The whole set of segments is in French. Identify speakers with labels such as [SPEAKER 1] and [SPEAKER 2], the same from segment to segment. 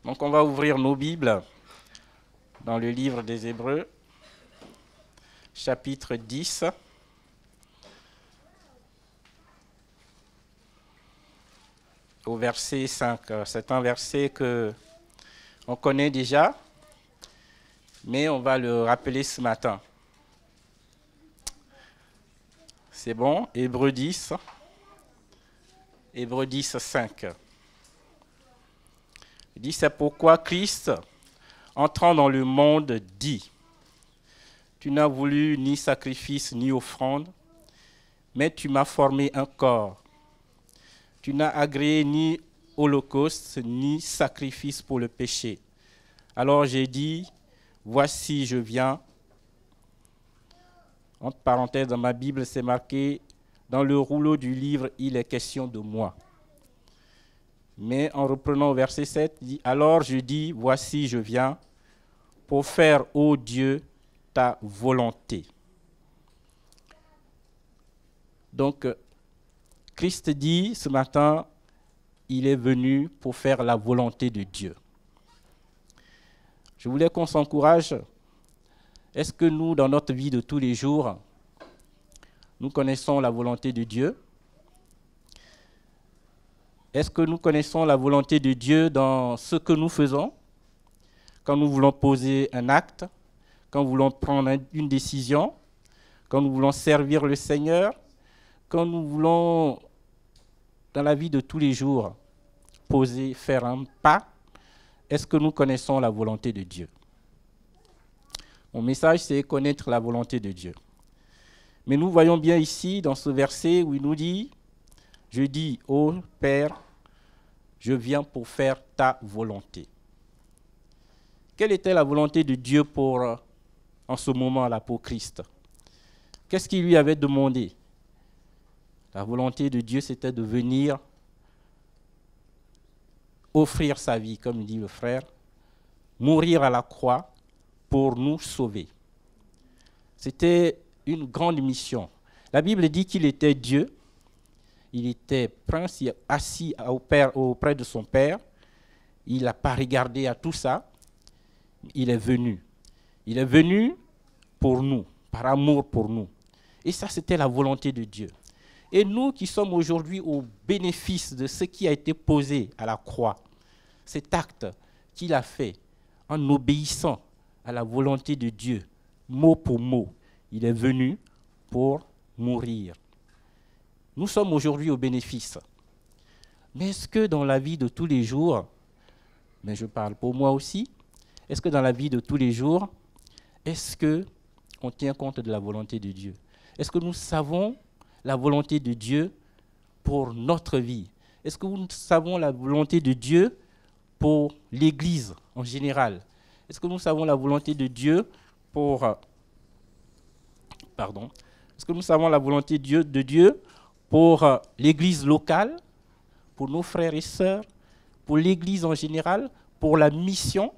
[SPEAKER 1] Donc on va ouvrir nos Bibles dans le livre des Hébreux, chapitre 10. Au verset 5. C'est un verset que on connaît déjà, mais on va le rappeler ce matin. C'est bon, Hébreux 10, 5. Il dit, c'est pourquoi Christ, entrant dans le monde, dit, tu n'as voulu ni sacrifice ni offrande, mais tu m'as formé un corps. Tu n'as agréé ni holocauste ni sacrifice pour le péché. Alors j'ai dit, voici je viens. Entre parenthèses, dans ma Bible, c'est marqué, dans le rouleau du livre, il est question de moi. Mais en reprenant au verset 7, il dit, alors je dis, voici je viens pour faire, ô Dieu, ta volonté. Donc, Christ dit ce matin, il est venu pour faire la volonté de Dieu. Je voulais qu'on s'encourage. Est-ce que nous, dans notre vie de tous les jours, nous connaissons la volonté de Dieu? Est-ce que nous connaissons la volonté de Dieu dans ce que nous faisons? Quand nous voulons poser un acte, quand nous voulons prendre une décision, quand nous voulons servir le Seigneur, quand nous voulons, dans la vie de tous les jours, faire un pas, est-ce que nous connaissons la volonté de Dieu? Mon message, c'est connaître la volonté de Dieu. Mais nous voyons bien ici, dans ce verset, où il nous dit, je dis, ô Père, je viens pour faire ta volonté. Quelle était la volonté de Dieu en ce moment-là, pour Christ? Qu'est-ce qu'il lui avait demandé? La volonté de Dieu, c'était de venir offrir sa vie, comme dit le frère, mourir à la croix pour nous sauver. C'était une grande mission. La Bible dit qu'il était Dieu, il était prince, assis auprès de son Père, il n'a pas regardé à tout ça, il est venu. Il est venu pour nous, par amour pour nous. Et ça, c'était la volonté de Dieu. Et nous qui sommes aujourd'hui au bénéfice de ce qui a été posé à la croix, cet acte qu'il a fait en obéissant à la volonté de Dieu, mot pour mot, il est venu pour mourir. Nous sommes aujourd'hui au bénéfice. Mais est-ce que dans la vie de tous les jours, mais je parle pour moi aussi, est-ce que dans la vie de tous les jours, est-ce qu'on tient compte de la volonté de Dieu? Est-ce que nous savons la volonté de Dieu pour notre vie? Est-ce que nous savons la volonté de Dieu pour l'Église en général? Est-ce que nous savons la volonté de Dieu Est-ce que nous savons la volonté de Dieu pour l'Église locale, pour nos frères et sœurs, pour l'Église en général, pour la mission?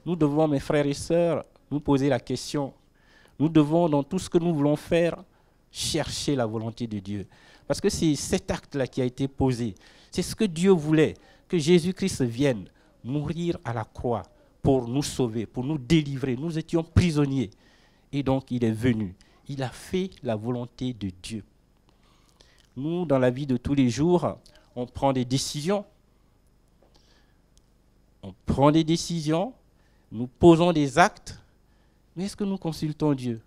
[SPEAKER 1] Nous devons, mes frères et sœurs, nous poser la question. Nous devons, dans tout ce que nous voulons faire, chercher la volonté de Dieu. Parce que c'est cet acte-là qui a été posé. C'est ce que Dieu voulait, que Jésus-Christ vienne mourir à la croix pour nous sauver, pour nous délivrer. Nous étions prisonniers. Et donc, il est venu. Il a fait la volonté de Dieu. Nous, dans la vie de tous les jours, on prend des décisions. On prend des décisions, nous posons des actes, mais est-ce que nous consultons Dieu?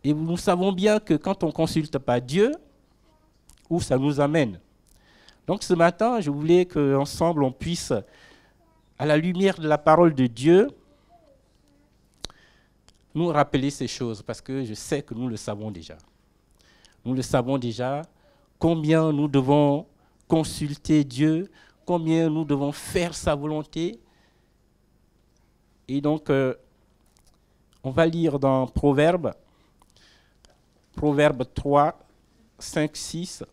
[SPEAKER 1] Et nous savons bien que quand on ne consulte pas Dieu, où ça nous amène? Donc ce matin, je voulais qu'ensemble on puisse, à la lumière de la parole de Dieu, nous rappeler ces choses, parce que je sais que nous le savons déjà. Nous le savons déjà, combien nous devons consulter Dieu, combien nous devons faire sa volonté. Et donc, on va lire dans Proverbes 3, 5, 6.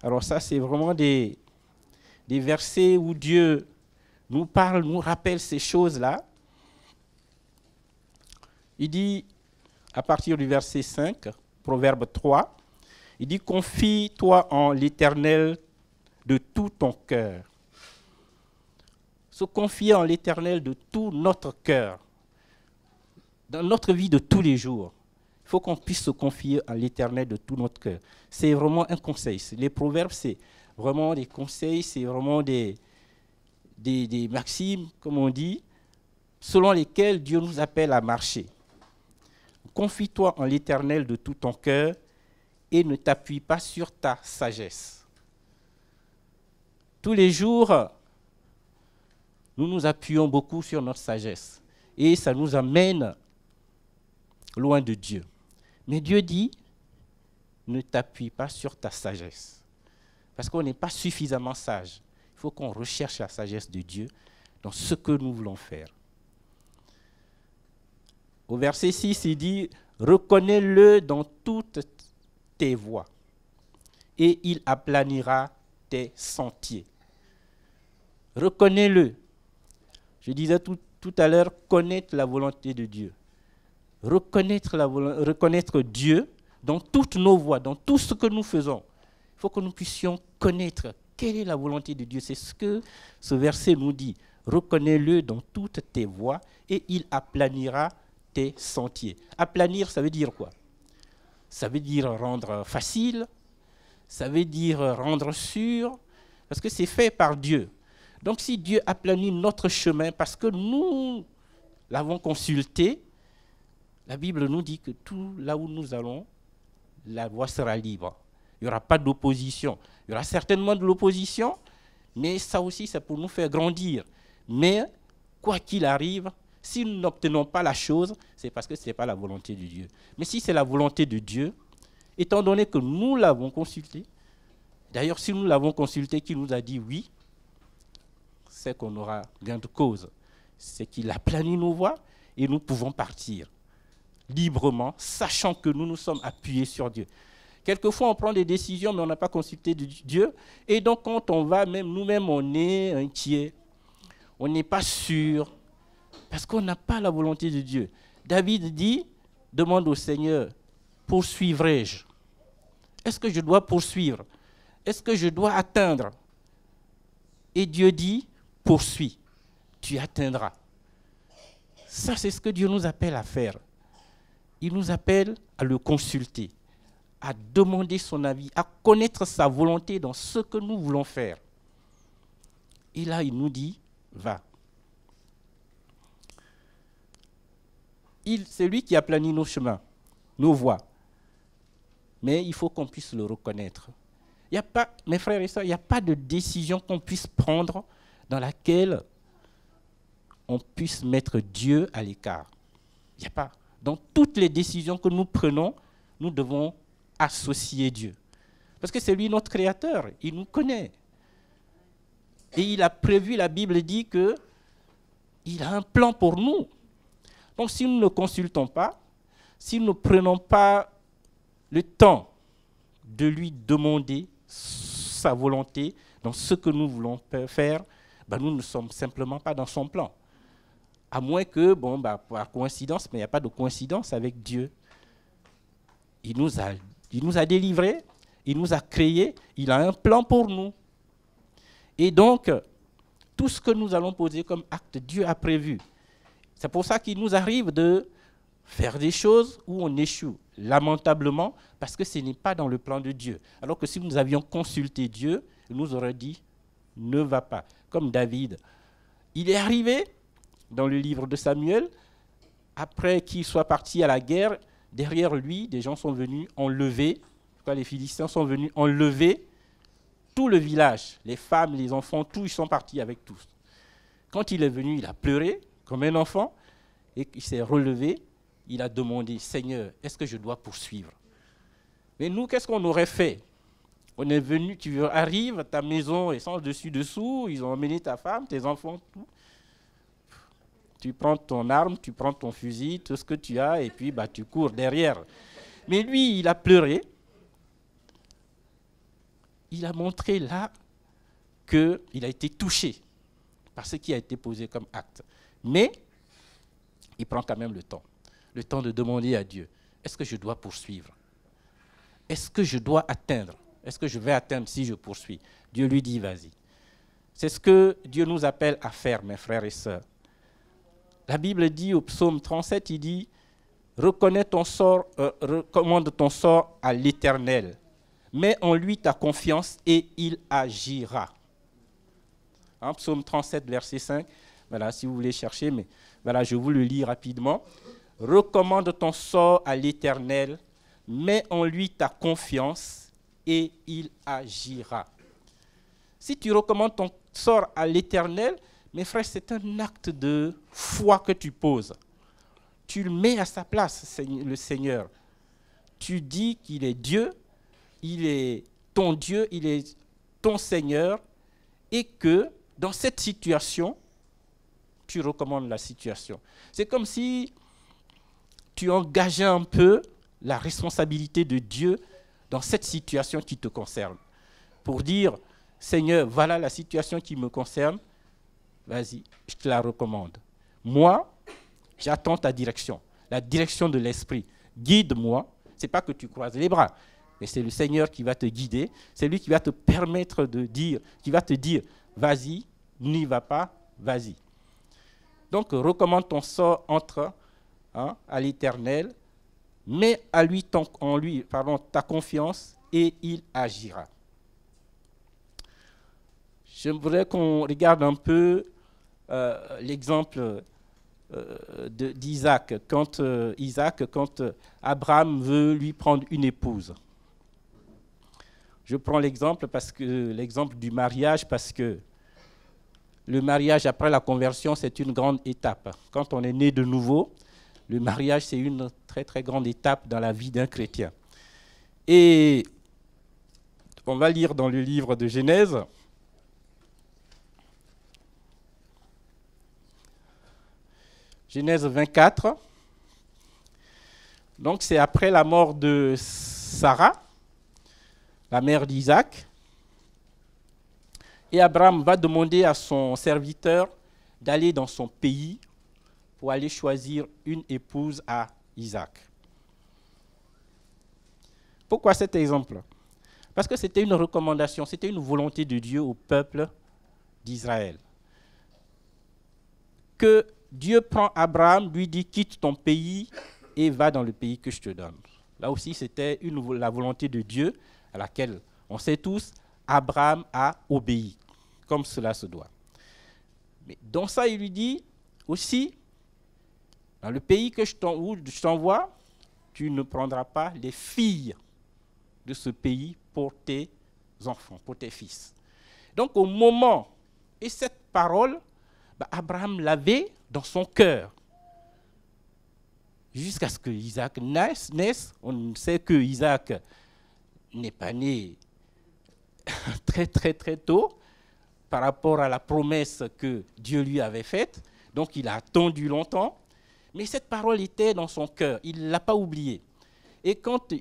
[SPEAKER 1] Alors ça, c'est vraiment des versets où Dieu nous parle, nous rappelle ces choses-là. Il dit, à partir du verset 5, Proverbe 3, Il dit, confie-toi en l'Éternel de tout ton cœur. Se confier en l'Éternel de tout notre cœur. Dans notre vie de tous les jours, il faut qu'on puisse se confier à l'Éternel de tout notre cœur. C'est vraiment un conseil. Les proverbes, c'est vraiment des conseils, c'est vraiment des maximes, comme on dit, selon lesquelles Dieu nous appelle à marcher. Confie-toi en l'Éternel de tout ton cœur et ne t'appuie pas sur ta sagesse. Tous les jours, nous nous appuyons beaucoup sur notre sagesse et ça nous amène loin de Dieu. Mais Dieu dit, ne t'appuie pas sur ta sagesse. Parce qu'on n'est pas suffisamment sage. Il faut qu'on recherche la sagesse de Dieu dans ce que nous voulons faire. Au verset 6, il dit, reconnais-le dans toutes tes voies et il aplanira tes sentiers. Reconnais-le. Je disais tout à l'heure, connaître la volonté de Dieu. Reconnaître Dieu dans toutes nos voies, dans tout ce que nous faisons. Il faut que nous puissions connaître quelle est la volonté de Dieu. C'est ce que ce verset nous dit. Reconnais-le dans toutes tes voies et il aplanira tes sentiers. Aplanir, ça veut dire quoi? Ça veut dire rendre facile, ça veut dire rendre sûr, parce que c'est fait par Dieu. Donc si Dieu aplanit notre chemin parce que nous l'avons consulté, la Bible nous dit que tout là où nous allons, la voie sera libre. Il n'y aura pas d'opposition. Il y aura certainement de l'opposition, mais ça aussi, c'est pour nous faire grandir. Mais quoi qu'il arrive, si nous n'obtenons pas la chose, c'est parce que ce n'est pas la volonté de Dieu. Mais si c'est la volonté de Dieu, étant donné que nous l'avons consulté, d'ailleurs, si nous l'avons consulté, qu'il nous a dit oui, c'est qu'on aura gain de cause. C'est qu'il a plané nos voies et nous pouvons partir librement, sachant que nous nous sommes appuyés sur Dieu. Quelquefois, on prend des décisions, mais on n'a pas consulté Dieu. Et donc, quand on va, même nous-mêmes, on est inquiet. On n'est pas sûr, parce qu'on n'a pas la volonté de Dieu. David dit, demande au Seigneur, poursuivrai-je? Est-ce que je dois poursuivre? Est-ce que je dois atteindre? Et Dieu dit, poursuis, tu atteindras. Ça, c'est ce que Dieu nous appelle à faire. Il nous appelle à le consulter, à demander son avis, à connaître sa volonté dans ce que nous voulons faire. Et là, il nous dit, va. C'est lui qui a plani nos chemins, nos voies. Mais il faut qu'on puisse le reconnaître. Il y a pas, mes frères et sœurs, il n'y a pas de décision qu'on puisse prendre dans laquelle on puisse mettre Dieu à l'écart. Il n'y a pas. Dans toutes les décisions que nous prenons, nous devons associer Dieu. Parce que c'est lui notre créateur, il nous connaît. Et il a prévu, la Bible dit qu'il a un plan pour nous. Donc si nous ne consultons pas, si nous ne prenons pas le temps de lui demander sa volonté dans ce que nous voulons faire, ben nous ne sommes simplement pas dans son plan. À moins que, par coïncidence, mais il n'y a pas de coïncidence avec Dieu. Il nous a délivrés, il nous a créés, il a un plan pour nous. Et donc, tout ce que nous allons poser comme acte, Dieu a prévu. C'est pour ça qu'il nous arrive de faire des choses où on échoue lamentablement, parce que ce n'est pas dans le plan de Dieu. Alors que si nous avions consulté Dieu, il nous aurait dit, ne va pas. Comme David, il est arrivé dans le livre de Samuel, après qu'il soit parti à la guerre, derrière lui, des gens sont venus enlever, les Philistins sont venus enlever tout le village, les femmes, les enfants, tous, ils sont partis avec tous. Quand il est venu, il a pleuré comme un enfant, et il s'est relevé, il a demandé, Seigneur, est-ce que je dois poursuivre? Mais nous, qu'est-ce qu'on aurait fait? On est venu, tu arrives à ta maison, et sans dessus-dessous, ils ont emmené ta femme, tes enfants, tout. Tu prends ton arme, tu prends ton fusil, tout ce que tu as, et puis tu cours derrière. Mais lui, il a pleuré. Il a montré là qu'il a été touché par ce qui a été posé comme acte. Mais il prend quand même le temps de demander à Dieu, est-ce que je dois poursuivre? est-ce que je dois atteindre? Est-ce que je vais atteindre si je poursuis? Dieu lui dit, vas-y. C'est ce que Dieu nous appelle à faire, mes frères et sœurs. La Bible dit au psaume 37, il dit, recommande ton sort à l'Éternel. Mets en lui ta confiance et il agira. Hein, psaume 37, verset 5. Voilà, si vous voulez chercher, mais voilà, je vous le lis rapidement. Recommande ton sort à l'Éternel, mets en lui ta confiance et il agira. Si tu recommandes ton sort à l'Éternel, mes frères, c'est un acte de foi que tu poses. Tu le mets à sa place, le Seigneur. Tu dis qu'il est Dieu, il est ton Dieu, il est ton Seigneur, et que dans cette situation, tu recommandes la situation. C'est comme si tu engageais un peu la responsabilité de Dieu dans cette situation qui te concerne. Pour dire, Seigneur, voilà la situation qui me concerne, vas-y, je te la recommande. Moi, j'attends ta direction, la direction de l'Esprit. Guide-moi. Ce n'est pas que tu croises les bras, mais c'est le Seigneur qui va te guider. C'est lui qui va te permettre de dire, qui va te dire, vas-y, n'y va pas, vas-y. Donc, recommande ton sort à l'Éternel, mets en lui ta confiance et il agira. J'aimerais qu'on regarde un peu l'exemple d'Isaac, quand Abraham veut lui prendre une épouse. Je prends l'exemple du mariage parce que le mariage après la conversion, c'est une grande étape. Quand on est né de nouveau, le mariage, c'est une très très grande étape dans la vie d'un chrétien. Et on va lire dans le livre de Genèse. Genèse 24. Donc c'est après la mort de Sarah, la mère d'Isaac. Et Abraham va demander à son serviteur d'aller dans son pays pour aller choisir une épouse à Isaac. Pourquoi cet exemple? Parce que c'était une recommandation, c'était une volonté de Dieu au peuple d'Israël. Que Dieu prend Abraham, lui dit, quitte ton pays et va dans le pays que je te donne. Là aussi, c'était la volonté de Dieu à laquelle, on sait tous, Abraham a obéi, comme cela se doit. Mais dans ça, il lui dit aussi, dans le pays que je t'envoie, tu ne prendras pas les filles de ce pays pour tes enfants, pour tes fils. Donc au moment, et cette parole, Abraham l'avait dans son cœur. Jusqu'à ce que Isaac naisse, on sait que Isaac n'est pas né très très très tôt par rapport à la promesse que Dieu lui avait faite. Donc il a attendu longtemps, mais cette parole était dans son cœur, il ne l'a pas oubliée. Et quand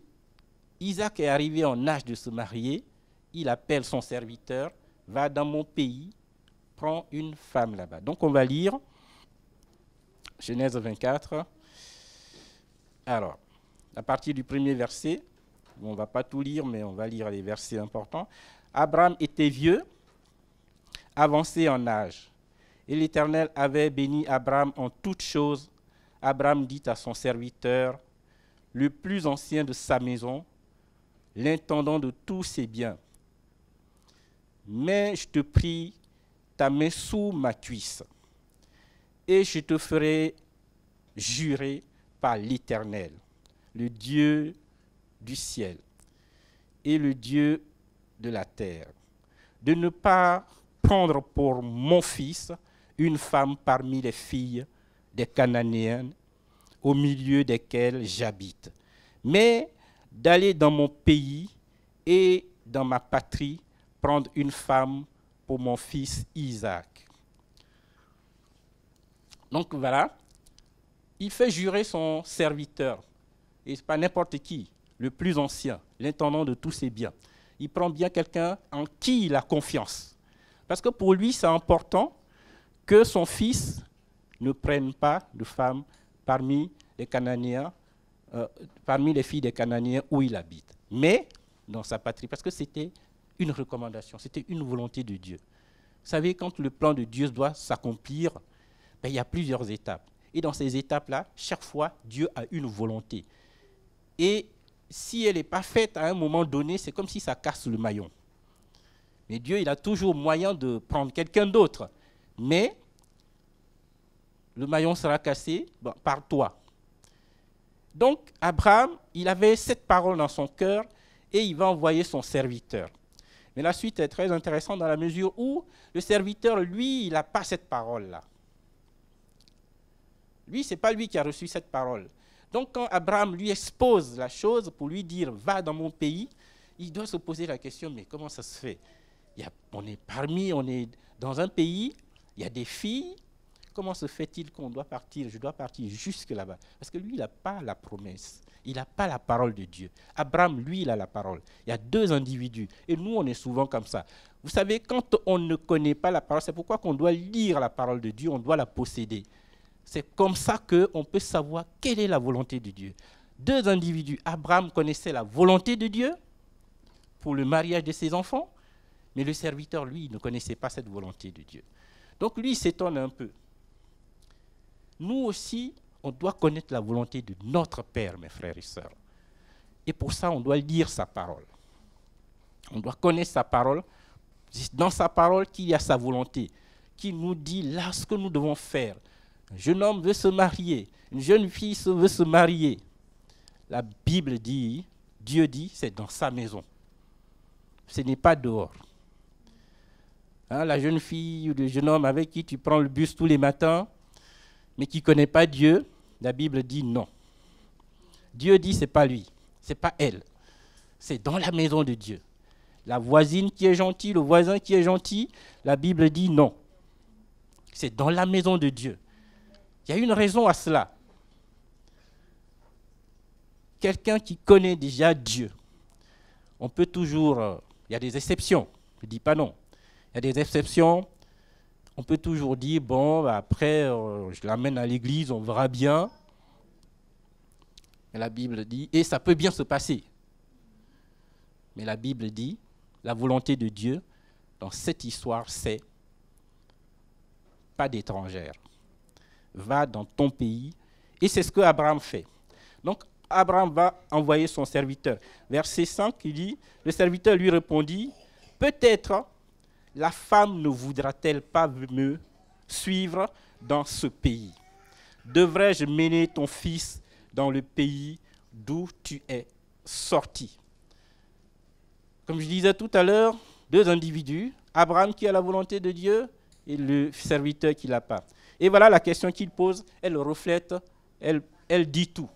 [SPEAKER 1] Isaac est arrivé en âge de se marier, il appelle son serviteur, va dans mon pays, prends une femme là-bas. Donc on va lire Genèse 24. Alors, à partir du premier verset, on ne va pas tout lire, mais on va lire les versets importants. Abraham était vieux, avancé en âge, et l'Éternel avait béni Abraham en toutes choses. Abraham dit à son serviteur, le plus ancien de sa maison, l'intendant de tous ses biens, mais je te prie, ta main sous ma cuisse, et je te ferai jurer par l'Éternel, le Dieu du ciel et le Dieu de la terre, de ne pas prendre pour mon fils une femme parmi les filles des Cananéens, au milieu desquels j'habite, mais d'aller dans mon pays et dans ma patrie prendre une femme pour mon fils Isaac. Donc voilà, il fait jurer son serviteur, et ce n'est pas n'importe qui, le plus ancien, l'intendant de tous ses biens. Il prend bien quelqu'un en qui il a confiance. Parce que pour lui, c'est important que son fils ne prenne pas de femme parmi les Cananéens, parmi les filles des Cananéens où il habite. mais dans sa patrie, parce que c'était une recommandation, c'était une volonté de Dieu. Vous savez, quand le plan de Dieu doit s'accomplir, ben, il y a plusieurs étapes. Et dans ces étapes-là, chaque fois, Dieu a une volonté. Et si elle n'est pas faite à un moment donné, c'est comme si ça casse le maillon. Mais Dieu, il a toujours moyen de prendre quelqu'un d'autre. Mais le maillon sera cassé par toi. Donc, Abraham, il avait cette parole dans son cœur et il va envoyer son serviteur. Mais la suite est très intéressante dans la mesure où le serviteur, lui, il n'a pas cette parole-là. Lui, ce n'est pas lui qui a reçu cette parole. Donc, quand Abraham lui expose la chose pour lui dire « va dans mon pays », il doit se poser la question « mais comment ça se fait ? On est dans un pays, il y a des filles, comment se fait-il qu'on doit partir ? Je dois partir jusque là-bas. » Parce que lui, il n'a pas la promesse. Il n'a pas la parole de Dieu. Abraham, lui, il a la parole. Il y a deux individus. Et nous, on est souvent comme ça. Vous savez, quand on ne connaît pas la parole, c'est pourquoi qu'on doit lire la parole de Dieu, on doit la posséder. C'est comme ça qu'on peut savoir quelle est la volonté de Dieu. Deux individus. Abraham connaissait la volonté de Dieu pour le mariage de ses enfants, mais le serviteur, lui, il ne connaissait pas cette volonté de Dieu. Donc lui, il s'étonne un peu. Nous aussi, on doit connaître la volonté de notre Père, mes frères et sœurs. Et pour ça, on doit lire sa parole. On doit connaître sa parole. C'est dans sa parole qu'il y a sa volonté, qui nous dit là ce que nous devons faire. Un jeune homme veut se marier, une jeune fille veut se marier. La Bible dit, Dieu dit, c'est dans sa maison. Ce n'est pas dehors. Hein, la jeune fille ou le jeune homme avec qui tu prends le bus tous les matins, mais qui ne connaît pas Dieu, la Bible dit non. Dieu dit ce n'est pas lui, ce n'est pas elle. C'est dans la maison de Dieu. La voisine qui est gentille, le voisin qui est gentil, la Bible dit non. C'est dans la maison de Dieu. Il y a une raison à cela. Quelqu'un qui connaît déjà Dieu, on peut toujours... il y a des exceptions, je ne dis pas non. Il y a des exceptions. On peut toujours dire, bon, après, je l'amène à l'église, on verra bien. Mais la Bible dit, et ça peut bien se passer. Mais la Bible dit, la volonté de Dieu, dans cette histoire, c'est pas d'étrangère. Va dans ton pays. Et c'est ce que Abraham fait. Donc, Abraham va envoyer son serviteur. Verset 5, il dit, le serviteur lui répondit, peut-être la femme ne voudra-t-elle pas me suivre dans ce pays? Devrais-je mener ton fils dans le pays d'où tu es sorti? Comme je disais tout à l'heure, deux individus, Abraham qui a la volonté de Dieu et le serviteur qui ne l'a pas. Et voilà la question qu'il pose, elle reflète, elle dit tout.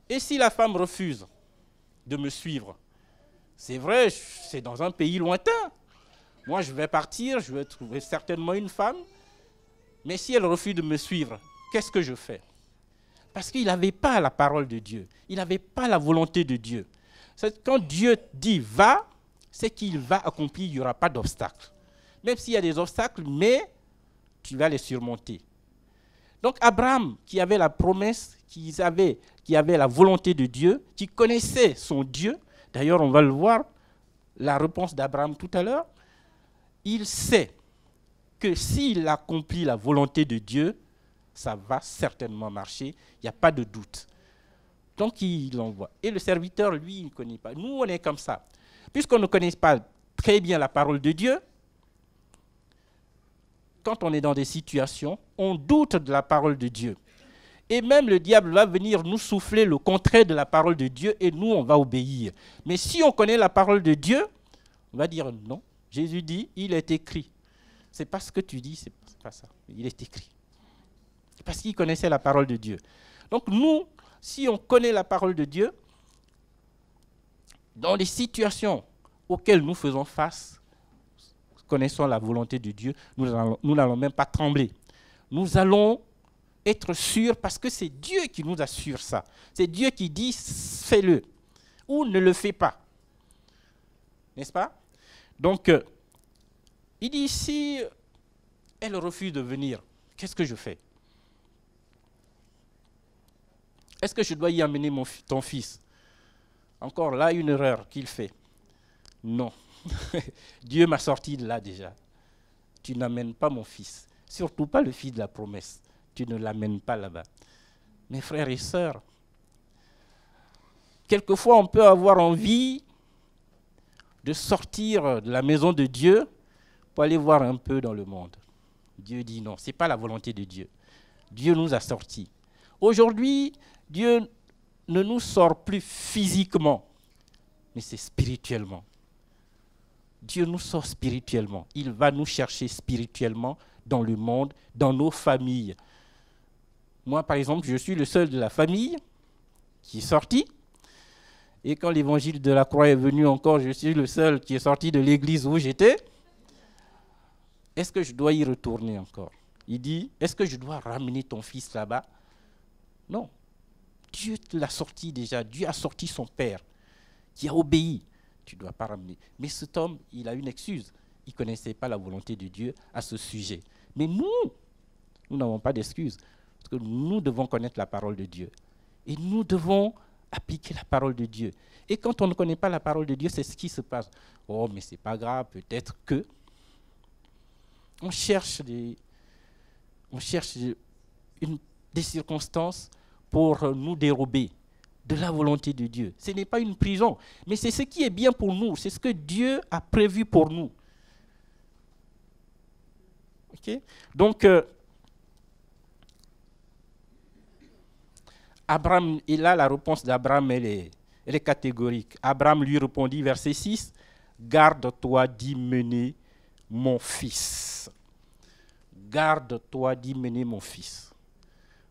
[SPEAKER 1] Et si la femme refuse de me suivre? C'est vrai, c'est dans un pays lointain. Moi, je vais partir, je vais trouver certainement une femme. Mais si elle refuse de me suivre, qu'est-ce que je fais? Parce qu'il n'avait pas la parole de Dieu. Il n'avait pas la volonté de Dieu. Quand Dieu dit « va », c'est qu'il va accomplir, il n'y aura pas d'obstacle. Même s'il y a des obstacles, mais tu vas les surmonter. Donc Abraham, qui avait la promesse, qui avait la volonté de Dieu, qui connaissait son Dieu, d'ailleurs on va le voir, la réponse d'Abraham tout à l'heure, il sait que s'il accomplit la volonté de Dieu, ça va certainement marcher, il n'y a pas de doute. Donc il l'envoie. Et le serviteur, lui, il ne connaît pas. Nous, on est comme ça. Puisqu'on ne connaît pas très bien la parole de Dieu, quand on est dans des situations, on doute de la parole de Dieu. Et même le diable va venir nous souffler le contraire de la parole de Dieu et nous, on va obéir. Mais si on connaît la parole de Dieu, on va dire non. Jésus dit, il est écrit. C'est pas ce que tu dis, c'est pas ça. Il est écrit. Parce qu'il connaissait la parole de Dieu. Donc nous, si on connaît la parole de Dieu, dans les situations auxquelles nous faisons face, connaissant la volonté de Dieu, nous n'allons même pas trembler. Nous allons être sûrs parce que c'est Dieu qui nous assure ça. C'est Dieu qui dit fais-le ou ne le fais pas. N'est-ce pas? Donc, il dit si elle refuse de venir, qu'est-ce que je fais? Est-ce que je dois y amener ton fils? Encore là, une erreur qu'il fait. Non. Dieu m'a sorti de là déjà. Tu n'amènes pas mon fils. Surtout pas le fils de la promesse. Tu ne l'amènes pas là-bas. Mes frères et sœurs, quelquefois on peut avoir envie de sortir de la maison de Dieu pour aller voir un peu dans le monde. Dieu dit non, ce n'est pas la volonté de Dieu. Dieu nous a sortis. Aujourd'hui, Dieu ne nous sort plus physiquement, mais c'est spirituellement. Dieu nous sort spirituellement. Il va nous chercher spirituellement dans le monde, dans nos familles. Moi, par exemple, je suis le seul de la famille qui est sorti. Et quand l'évangile de la croix est venu encore, je suis le seul qui est sorti de l'église où j'étais. Est-ce que je dois y retourner encore? Il dit, est-ce que je dois ramener ton fils là-bas? Non. Dieu te l'a sorti déjà. Dieu a sorti son père qui a obéi. Tu ne dois pas ramener. Mais cet homme, il a une excuse. Il ne connaissait pas la volonté de Dieu à ce sujet. Mais nous n'avons pas d'excuse. Parce que nous devons connaître la parole de Dieu. Et nous devons appliquer la parole de Dieu. Et quand on ne connaît pas la parole de Dieu, c'est ce qui se passe. Oh, mais ce n'est pas grave, peut-être que. On cherche des circonstances pour nous dérober de la volonté de Dieu. Ce n'est pas une prison, mais c'est ce qui est bien pour nous. C'est ce que Dieu a prévu pour nous. Okay? Donc, Abraham, et là, la réponse d'Abraham, elle est catégorique. Abraham lui répondit, verset 6, « Garde-toi d'y mener mon fils. » Garde-toi d'y mener mon fils.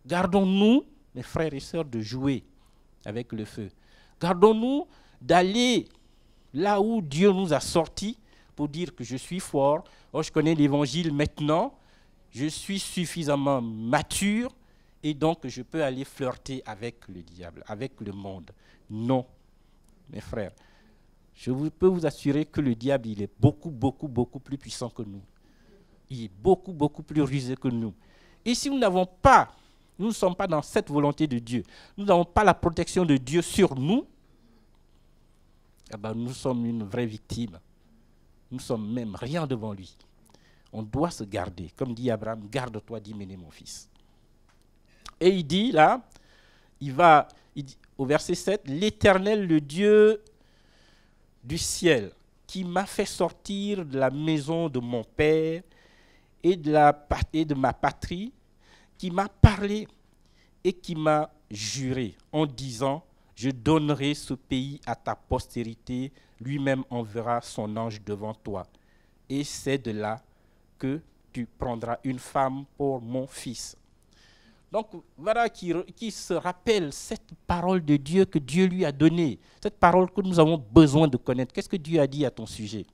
[SPEAKER 1] Gardons-nous, mes frères et sœurs, de jouer avec le feu. Gardons-nous d'aller là où Dieu nous a sortis pour dire que je suis fort, oh, je connais l'évangile maintenant, je suis suffisamment mature et donc je peux aller flirter avec le diable, avec le monde. Non, mes frères. Je peux vous assurer que le diable, il est beaucoup, beaucoup, beaucoup plus puissant que nous. Il est beaucoup, beaucoup plus rusé que nous. Et si nous n'avons pas, nous ne sommes pas dans cette volonté de Dieu, nous n'avons pas la protection de Dieu sur nous, eh ben nous sommes une vraie victime. Nous ne sommes même rien devant lui. On doit se garder. Comme dit Abraham, garde-toi d'y mener mon fils. Et il dit là, il dit, au verset 7, l'Éternel, le Dieu du ciel, qui m'a fait sortir de la maison de mon père et de ma patrie, qui m'a parlé et qui m'a juré en disant, je donnerai ce pays à ta postérité, lui-même enverra son ange devant toi. Et c'est de là que tu prendras une femme pour mon fils. Donc voilà qui se rappelle cette parole de Dieu que Dieu lui a donnée, cette parole que nous avons besoin de connaître. Qu'est-ce que Dieu a dit à ton sujet?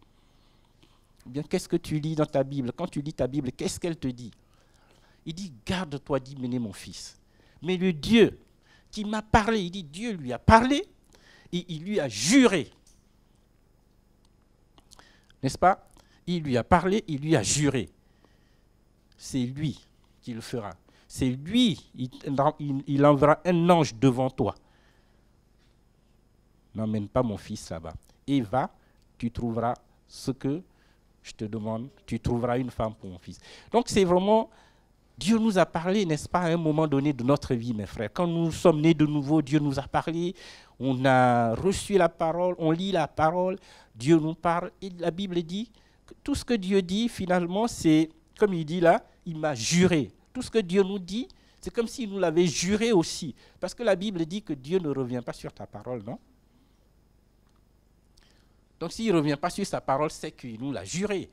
[SPEAKER 1] Eh bien, qu'est-ce que tu lis dans ta Bible? Quand tu lis ta Bible, qu'est-ce qu'elle te dit? Il dit, garde-toi d'y mener mon fils. Mais le Dieu qui m'a parlé, il dit, Dieu lui a parlé et il lui a juré. N'est-ce pas? Il lui a parlé, il lui a juré. C'est lui qui le fera. C'est lui, il enverra un ange devant toi. N'emmène pas mon fils là-bas. Et va, tu trouveras ce que je te demande, tu trouveras une femme pour mon fils. Donc c'est vraiment, Dieu nous a parlé, n'est-ce pas, à un moment donné de notre vie, mes frères. Quand nous sommes nés de nouveau, Dieu nous a parlé, on a reçu la parole, on lit la parole, Dieu nous parle. Et la Bible dit que tout ce que Dieu dit, finalement, c'est, comme il dit là, il m'a juré. Tout ce que Dieu nous dit, c'est comme s'il nous l'avait juré aussi. Parce que la Bible dit que Dieu ne revient pas sur ta parole, non? Donc s'il ne revient pas sur sa parole, c'est qu'il nous l'a juré.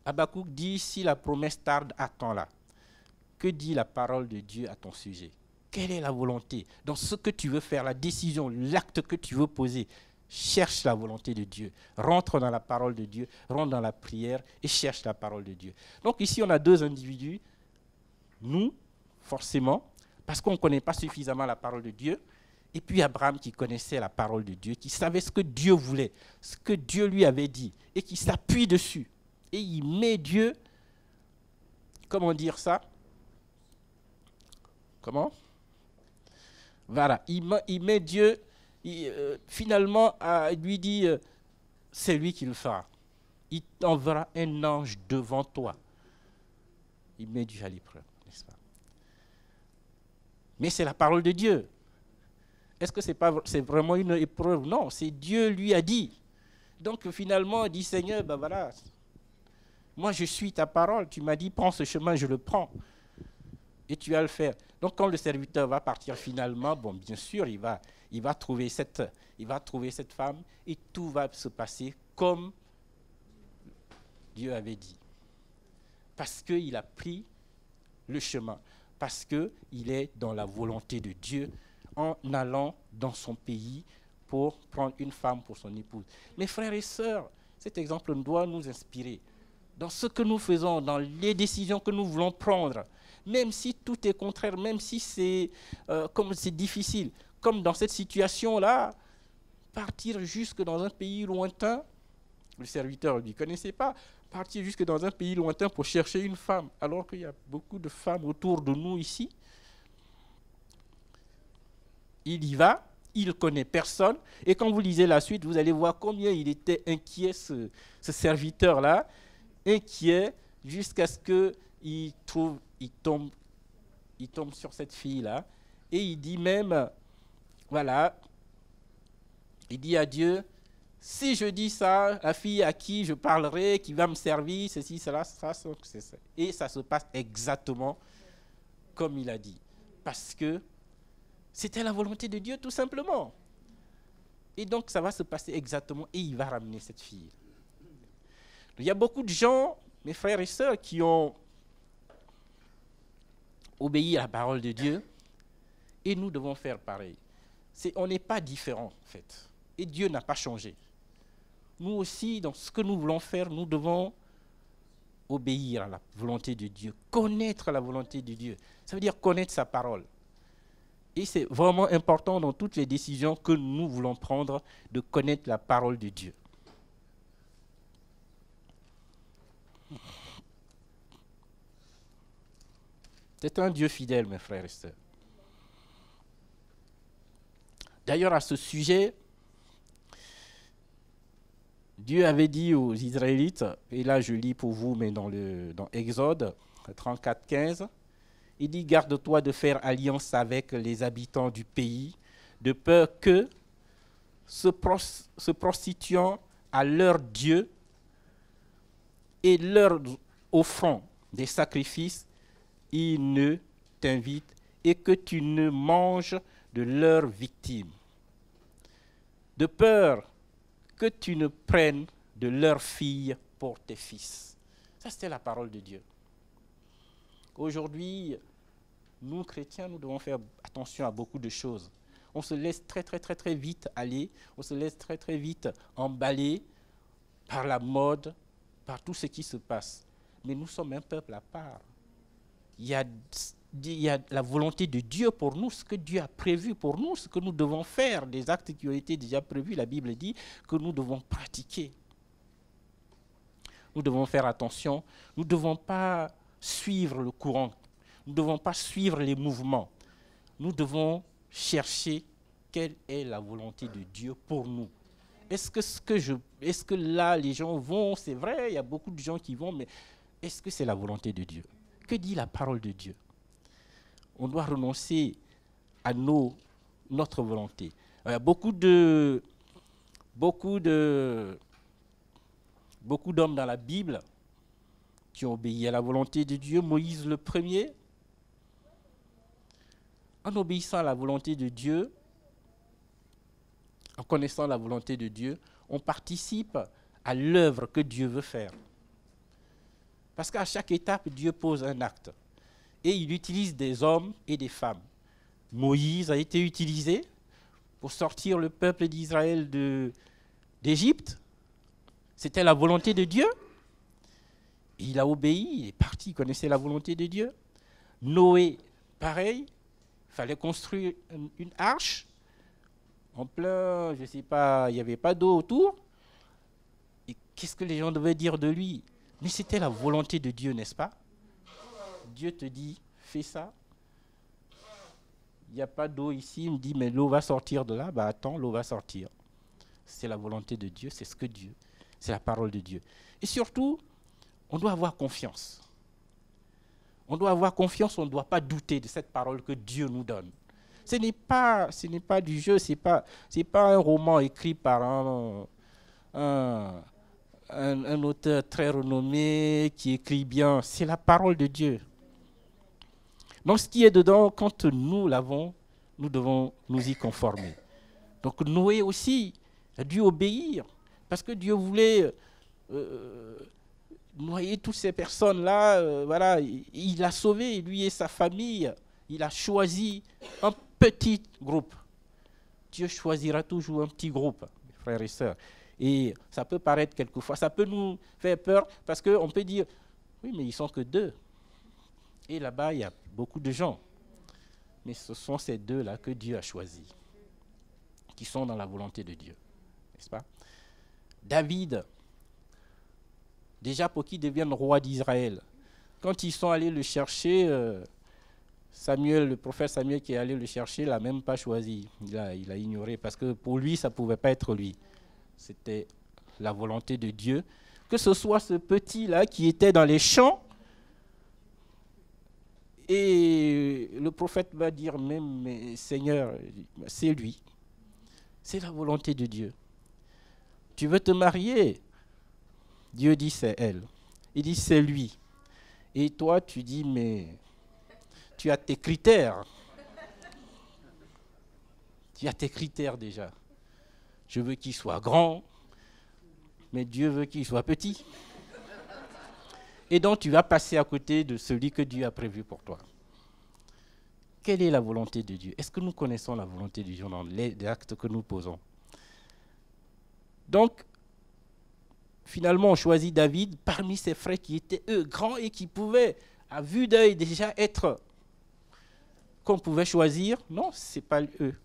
[SPEAKER 1] Habakkuk dit, si la promesse tarde, attends-la. Que dit la parole de Dieu à ton sujet? Quelle est la volonté? Dans ce que tu veux faire, la décision, l'acte que tu veux poser, cherche la volonté de Dieu. Rentre dans la parole de Dieu, rentre dans la prière et cherche la parole de Dieu. Donc ici, on a deux individus. Nous, forcément, parce qu'on ne connaît pas suffisamment la parole de Dieu, et puis Abraham qui connaissait la parole de Dieu, qui savait ce que Dieu voulait, ce que Dieu lui avait dit, et qui s'appuie dessus. Et il met Dieu, comment dire ça? Comment? Voilà, il met Dieu, finalement, il lui dit, c'est lui qui le fera. Il t'enverra un ange devant toi. Il met Dieu à l'épreuve, n'est-ce pas? Mais c'est la parole de Dieu. Est-ce que c'est vraiment une épreuve? Non, c'est Dieu lui a dit. Donc finalement, il dit, Seigneur, ben voilà, moi je suis ta parole. Tu m'as dit, prends ce chemin, je le prends. Et tu vas le faire. Donc quand le serviteur va partir finalement, bon, bien sûr, il va trouver cette femme et tout va se passer comme Dieu avait dit. Parce qu'il a pris le chemin. Parce qu'il est dans la volonté de Dieu en allant dans son pays pour prendre une femme pour son épouse. Mes frères et sœurs, cet exemple doit nous inspirer. Dans ce que nous faisons, dans les décisions que nous voulons prendre, même si tout est contraire, même si c'est difficile, comme dans cette situation-là, partir jusque dans un pays lointain, le serviteur ne lui connaissait pas, partir jusque dans un pays lointain pour chercher une femme, alors qu'il y a beaucoup de femmes autour de nous ici. Il y va, il ne connaît personne, et quand vous lisez la suite, vous allez voir combien il était inquiet, ce serviteur-là, inquiet, jusqu'à ce qu'il tombe sur cette fille-là, et il dit même, voilà, il dit à Dieu, si je dis ça, la fille à qui je parlerai, qui va me servir, ceci, cela, ça, c'est ça. Et ça se passe exactement comme il a dit. Parce que c'était la volonté de Dieu, tout simplement. Et donc, ça va se passer exactement, et il va ramener cette fille. Il y a beaucoup de gens, mes frères et sœurs, qui ont obéi à la parole de Dieu, et nous devons faire pareil. On n'est pas différents, en fait. Et Dieu n'a pas changé. Nous aussi, dans ce que nous voulons faire, nous devons obéir à la volonté de Dieu, connaître la volonté de Dieu. Ça veut dire connaître sa parole. Et c'est vraiment important dans toutes les décisions que nous voulons prendre, de connaître la parole de Dieu. C'est un Dieu fidèle, mes frères et sœurs. D'ailleurs, à ce sujet, Dieu avait dit aux Israélites, et là je lis pour vous, mais dans Exode 34, 15, il dit, garde-toi de faire alliance avec les habitants du pays, de peur que, se prostituant à leur Dieu et leur offrant des sacrifices, ils ne t'invitent et que tu ne manges de leurs victimes. De peur que tu ne prennes de leurs filles pour tes fils. Ça, c'était la parole de Dieu. Aujourd'hui, nous, chrétiens, nous devons faire attention à beaucoup de choses. On se laisse très, très, très, très vite aller, on se laisse très, très vite emballer par la mode, par tout ce qui se passe. Mais nous sommes un peuple à part. Il y a la volonté de Dieu pour nous, ce que Dieu a prévu pour nous, ce que nous devons faire, des actes qui ont été déjà prévus. La Bible dit que nous devons pratiquer. Nous devons faire attention. Nous ne devons pas suivre le courant. Nous ne devons pas suivre les mouvements. Nous devons chercher quelle est la volonté de Dieu pour nous. Est-ce que là, les gens vont, c'est vrai, il y a beaucoup de gens qui vont, mais est-ce que c'est la volonté de Dieu? Que dit la parole de Dieu? On doit renoncer à notre volonté. Il y a beaucoup d'hommes dans la Bible qui ont obéi à la volonté de Dieu. Moïse le premier, en obéissant à la volonté de Dieu, en connaissant la volonté de Dieu, on participe à l'œuvre que Dieu veut faire. Parce qu'à chaque étape, Dieu pose un acte. Et il utilise des hommes et des femmes. Moïse a été utilisé pour sortir le peuple d'Israël d'Égypte. C'était la volonté de Dieu. Il a obéi, il est parti, il connaissait la volonté de Dieu. Noé, pareil, il fallait construire une arche. En plein, je ne sais pas, il n'y avait pas d'eau autour. Et qu'est-ce que les gens devaient dire de lui? Mais c'était la volonté de Dieu, n'est-ce pas? Dieu te dit, fais ça. il n'y a pas d'eau ici, il me dit, mais l'eau va sortir de là. Bah attends, l'eau va sortir. C'est la volonté de Dieu, c'est ce que Dieu, c'est la parole de Dieu. Et surtout, on doit avoir confiance. On doit avoir confiance, on ne doit pas douter de cette parole que Dieu nous donne. Ce n'est pas du jeu, ce n'est pas un roman écrit par un auteur très renommé qui écrit bien. C'est la parole de Dieu. Donc ce qui est dedans, quand nous l'avons, nous devons nous y conformer. Donc Noé aussi a dû obéir, parce que Dieu voulait noyer toutes ces personnes-là. Voilà, il a sauvé, lui et sa famille. Il a choisi un petit groupe. Dieu choisira toujours un petit groupe, frères et sœurs. Et ça peut paraître quelquefois, ça peut nous faire peur, parce qu'on peut dire, oui, mais ils ne sont que 2. Et là-bas, il y a beaucoup de gens. Mais ce sont ces 2-là que Dieu a choisis, qui sont dans la volonté de Dieu. N'est-ce pas? David, déjà pour qu'il devienne roi d'Israël, quand ils sont allés le chercher, Samuel, le prophète Samuel qui est allé le chercher, il n'a même pas choisi. Il a ignoré, parce que pour lui, ça ne pouvait pas être lui. C'était la volonté de Dieu. Que ce soit ce petit-là qui était dans les champs, et le prophète va dire même, mais Seigneur, c'est lui. C'est la volonté de Dieu. Tu veux te marier? Dieu dit c'est elle. Il dit c'est lui. Et toi, tu dis, mais tu as tes critères. Tu as tes critères déjà. Je veux qu'il soit grand, mais Dieu veut qu'il soit petit. Et donc, tu vas passer à côté de celui que Dieu a prévu pour toi. Quelle est la volonté de Dieu? Est-ce que nous connaissons la volonté de Dieu dans les actes que nous posons? Donc, finalement, on choisit David parmi ses frères qui étaient, eux, grands et qui pouvaient, à vue d'œil, déjà être qu'on pouvait choisir. Non, ce n'est pas eux.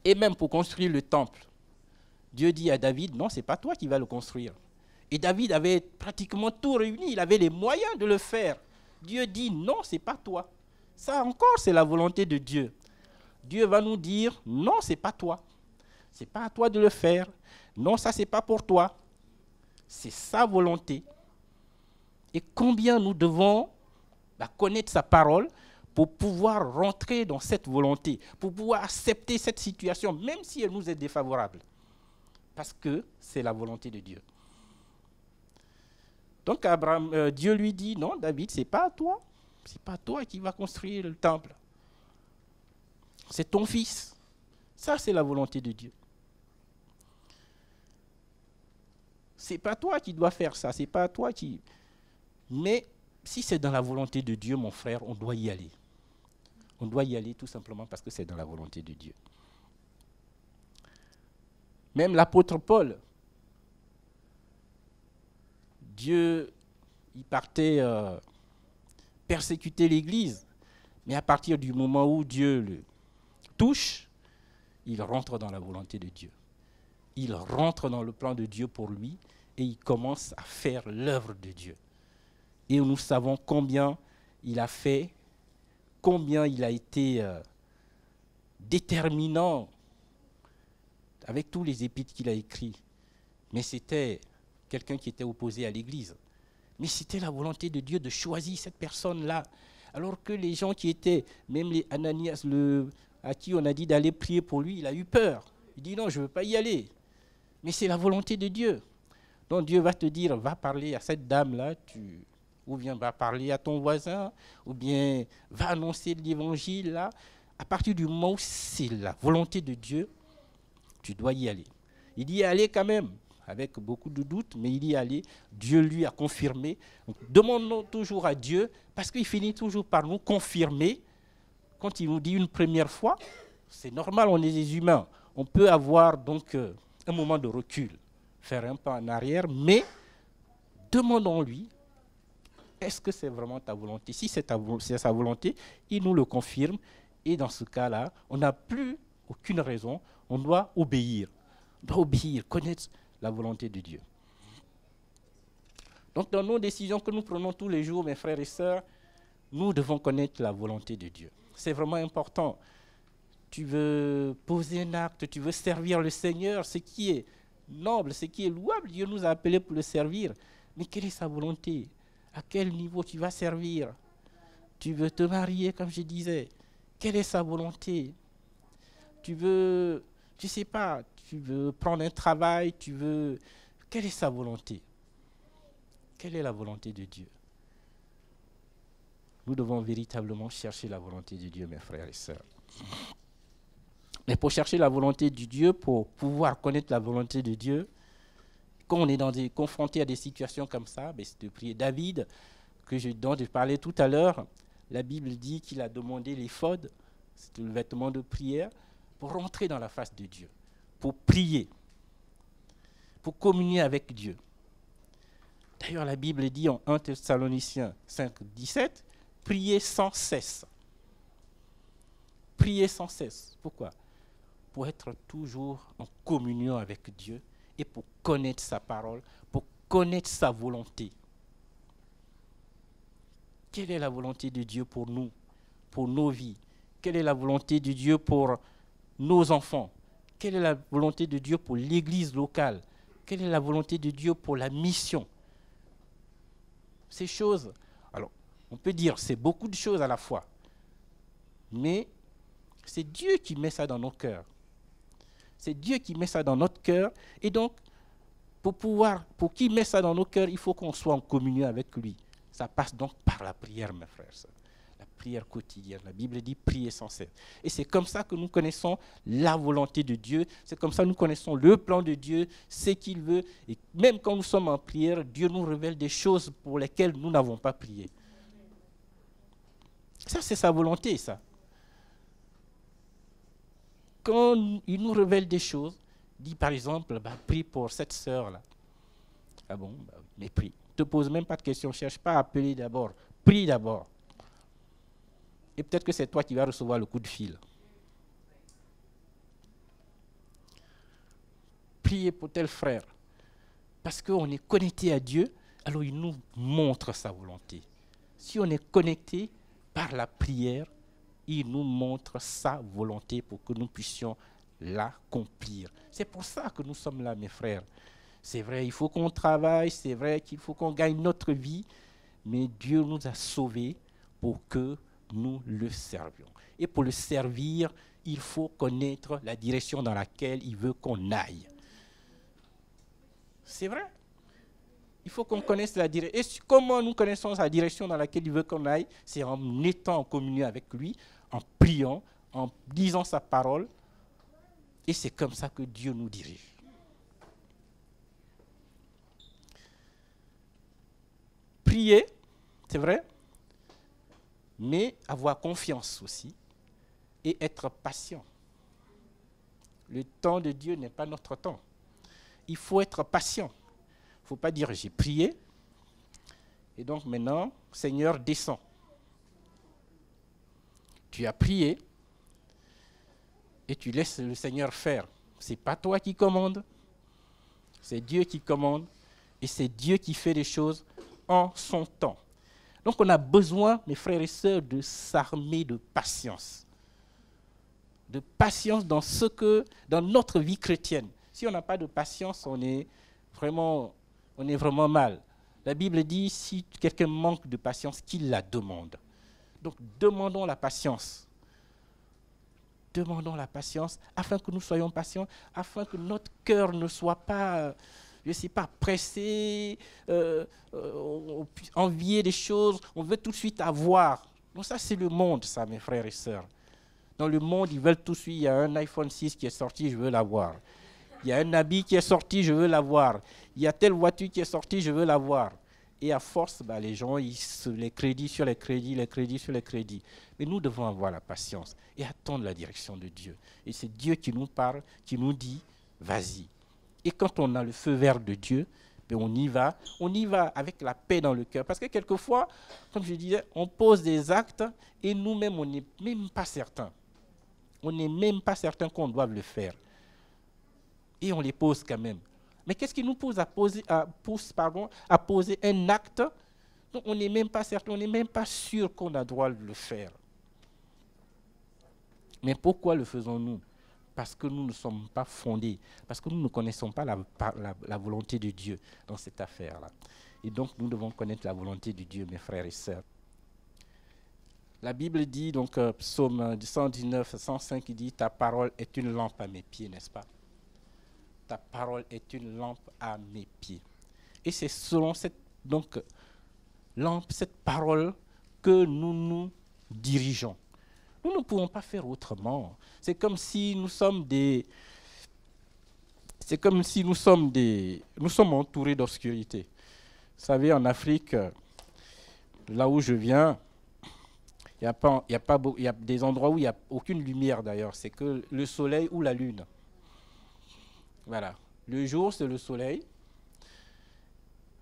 [SPEAKER 1] Et même pour construire le temple, Dieu dit à David, non, ce n'est pas toi qui vas le construire. Et David avait pratiquement tout réuni, il avait les moyens de le faire. Dieu dit, non, ce n'est pas toi. Ça encore, c'est la volonté de Dieu. Dieu va nous dire, non, ce n'est pas toi. Ce n'est pas à toi de le faire. Non, ça, ce n'est pas pour toi. C'est sa volonté. Et combien nous devons connaître sa parole pour pouvoir rentrer dans cette volonté, pour pouvoir accepter cette situation, même si elle nous est défavorable. Parce que c'est la volonté de Dieu. Donc Dieu lui dit, non, David, ce n'est pas à toi. Ce n'est pas toi qui vas construire le temple. C'est ton fils. Ça, c'est la volonté de Dieu. Ce n'est pas toi qui dois faire ça. C'est pas toi qui... Mais si c'est dans la volonté de Dieu, mon frère, on doit y aller. On doit y aller tout simplement parce que c'est dans la volonté de Dieu. Même l'apôtre Paul, Dieu, il partait persécuter l'Église, mais à partir du moment où Dieu le touche, il rentre dans la volonté de Dieu. Il rentre dans le plan de Dieu pour lui et il commence à faire l'œuvre de Dieu. Et nous savons combien il a fait, combien il a été déterminant avec tous les épîtres qu'il a écrits. Mais c'était quelqu'un qui était opposé à l'Église. Mais c'était la volonté de Dieu de choisir cette personne-là. Alors que les gens qui étaient, même les Ananias, à qui on a dit d'aller prier pour lui, il a eu peur. Il dit non, je ne veux pas y aller. Mais c'est la volonté de Dieu. Donc Dieu va te dire, va parler à cette dame-là, ou bien va parler à ton voisin, ou bien va annoncer l'évangile là. À partir du moment où c'est la volonté de Dieu, tu dois y aller. Il y aller quand même, avec beaucoup de doutes, mais il y allait. Dieu lui a confirmé. Donc, demandons toujours à Dieu, parce qu'il finit toujours par nous confirmer. Quand il nous dit une première fois, c'est normal, on est des humains. On peut avoir donc un moment de recul, faire un pas en arrière, mais demandons-lui, est-ce que c'est vraiment ta volonté? Si c'est sa volonté, il nous le confirme. Et dans ce cas-là, on n'a plus aucune raison, on doit obéir. On doit obéir, connaître la volonté de Dieu. Donc dans nos décisions que nous prenons tous les jours, mes frères et sœurs, nous devons connaître la volonté de Dieu. c'est vraiment important. Tu veux poser un acte, tu veux servir le Seigneur, ce qui est noble, ce qui est louable. Dieu nous a appelés pour le servir. Mais quelle est sa volonté? À quel niveau tu vas servir? Tu veux te marier, comme je disais. Quelle est sa volonté? Tu veux, tu sais pas, tu veux prendre un travail, tu veux... Quelle est sa volonté? Quelle est la volonté de Dieu? Nous devons véritablement chercher la volonté de Dieu, mes frères et sœurs. Mais pour chercher la volonté de Dieu, pour pouvoir connaître la volonté de Dieu, quand on est confronté à des situations comme ça, c'est de prier. David, dont je parlais tout à l'heure, la Bible dit qu'il a demandé l'éphod, c'est le vêtement de prière, pour rentrer dans la face de Dieu, pour prier, pour communier avec Dieu. D'ailleurs, la Bible dit en 1 Thessaloniciens 5, 17, priez sans cesse. Priez sans cesse. Pourquoi? Pour être toujours en communion avec Dieu et pour connaître sa parole, pour connaître sa volonté. Quelle est la volonté de Dieu pour nous, pour nos vies? Quelle est la volonté de Dieu pour nos enfants? Quelle est la volonté de Dieu pour l'église locale? Quelle est la volonté de Dieu pour la mission? Ces choses, alors, on peut dire c'est beaucoup de choses à la fois, mais c'est Dieu qui met ça dans nos cœurs. C'est Dieu qui met ça dans notre cœur. Et donc, pour qu'il mette ça dans nos cœurs, il faut qu'on soit en communion avec lui. Ça passe donc par la prière, mes frères. La prière quotidienne. La Bible dit prier sans cesse. Et c'est comme ça que nous connaissons la volonté de Dieu. C'est comme ça que nous connaissons le plan de Dieu, ce qu'il veut. Et même quand nous sommes en prière, Dieu nous révèle des choses pour lesquelles nous n'avons pas prié. Ça, c'est sa volonté, ça. Quand il nous révèle des choses, dit par exemple, prie pour cette sœur-là. Ah bon, mais prie. Ne te pose même pas de questions, ne cherche pas à appeler d'abord. Prie d'abord. Et peut-être que c'est toi qui vas recevoir le coup de fil. Priez pour tel frère. Parce qu'on est connecté à Dieu, alors il nous montre sa volonté. Si on est connecté par la prière, il nous montre sa volonté pour que nous puissions l'accomplir. C'est pour ça que nous sommes là, mes frères. C'est vrai, il faut qu'on travaille, c'est vrai qu'il faut qu'on gagne notre vie, mais Dieu nous a sauvés pour que nous le servions. Et pour le servir, il faut connaître la direction dans laquelle il veut qu'on aille. C'est vrai. Il faut qu'on connaisse la direction. Et comment nous connaissons la direction dans laquelle il veut qu'on aille? C'est en étant en communion avec lui, en priant, en disant sa parole. Et c'est comme ça que Dieu nous dirige. Prier, c'est vrai, mais avoir confiance aussi et être patient. Le temps de Dieu n'est pas notre temps. Il faut être patient. Il ne faut pas dire j'ai prié et donc maintenant, Seigneur, descends. Tu as prié et tu laisses le Seigneur faire. Ce n'est pas toi qui commandes, c'est Dieu qui commande et c'est Dieu qui fait les choses en son temps. Donc on a besoin, mes frères et sœurs, de s'armer de patience. De patience dans notre vie chrétienne. Si on n'a pas de patience, on est vraiment mal. La Bible dit, si quelqu'un manque de patience, qu'il la demande. Donc demandons la patience. Demandons la patience afin que nous soyons patients, afin que notre cœur ne soit pas, je ne sais pas, pressé, envier des choses, on veut tout de suite avoir. Donc ça, c'est le monde, ça, mes frères et sœurs. Dans le monde, ils veulent tout de suite, il y a un iPhone 6 qui est sorti, je veux l'avoir. Il y a un habit qui est sorti, je veux l'avoir. Il y a telle voiture qui est sortie, je veux l'avoir. Et à force, les gens, les crédits sur les crédits, les crédits sur les crédits. Mais nous devons avoir la patience et attendre la direction de Dieu. Et c'est Dieu qui nous parle, qui nous dit, vas-y. Et quand on a le feu vert de Dieu, on y va avec la paix dans le cœur. Parce que quelquefois, comme je disais, on pose des actes et nous-mêmes, on n'est même pas certains. On n'est même pas certain qu'on doive le faire. Et on les pose quand même. Mais qu'est-ce qui nous pousse à poser un acte dont on n'est même pas certain, on n'est même pas sûr qu'on a droit de le faire? Mais pourquoi le faisons-nous? Parce que nous ne sommes pas fondés, parce que nous ne connaissons pas la volonté de Dieu dans cette affaire-là. Et donc, nous devons connaître la volonté de Dieu, mes frères et sœurs. La Bible dit, donc, psaume 119, 105, il dit, ta parole est une lampe à mes pieds, n'est-ce pas? Ta parole est une lampe à mes pieds. Et c'est selon cette lampe, cette parole, que nous nous dirigeons. Nous ne pouvons pas faire autrement. C'est comme si nous sommes nous sommes entourés d'obscurité. Vous savez, en Afrique, là où je viens, il y a des endroits où il n'y a aucune lumière d'ailleurs. C'est que le soleil ou la lune. Voilà. Le jour, c'est le soleil.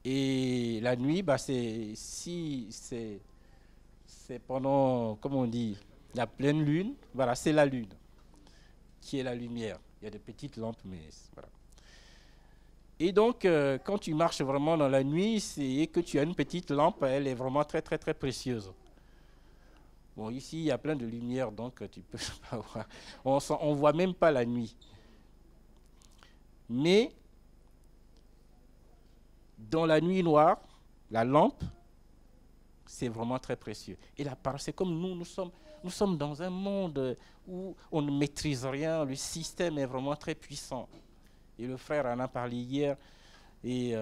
[SPEAKER 1] Et la nuit, c'est pendant, comment on dit, la pleine lune. Voilà, c'est la lune qui est la lumière. Il y a des petites lampes, mais voilà. Et donc, quand tu marches vraiment dans la nuit et que tu as une petite lampe, elle est vraiment très, très, très précieuse. Bon, ici, il y a plein de lumière, donc tu peux pas voir. On ne voit même pas la nuit. Mais, dans la nuit noire, la lampe, c'est vraiment très précieux. Et la parole, c'est comme nous sommes dans un monde où on ne maîtrise rien, le système est vraiment très puissant. Et le frère en a parlé hier, et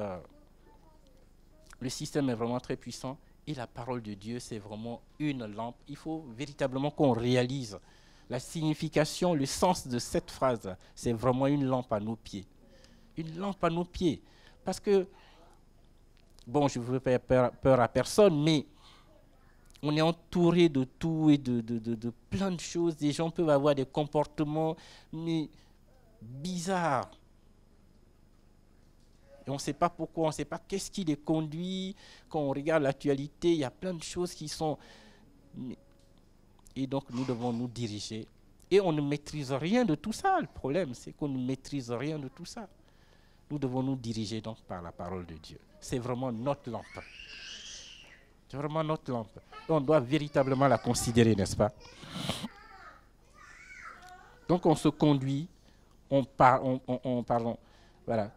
[SPEAKER 1] le système est vraiment très puissant. Et la parole de Dieu, c'est vraiment une lampe. Il faut véritablement qu'on réalise la signification, le sens de cette phrase. C'est vraiment une lampe à nos pieds. Une lampe à nos pieds. Parce que, bon, je ne veux pas faire peur à personne, mais on est entouré de tout et de plein de choses. Des gens peuvent avoir des comportements mais bizarres. Et on ne sait pas pourquoi, on ne sait pas qu'est-ce qui les conduit. Quand on regarde l'actualité, il y a plein de choses qui sont... Et donc, nous devons nous diriger. Et on ne maîtrise rien de tout ça. Le problème, c'est qu'on ne maîtrise rien de tout ça. Nous devons nous diriger donc par la parole de Dieu. C'est vraiment notre lampe. C'est vraiment notre lampe. Et on doit véritablement la considérer, n'est-ce pas? Donc, on se conduit, pardon, voilà.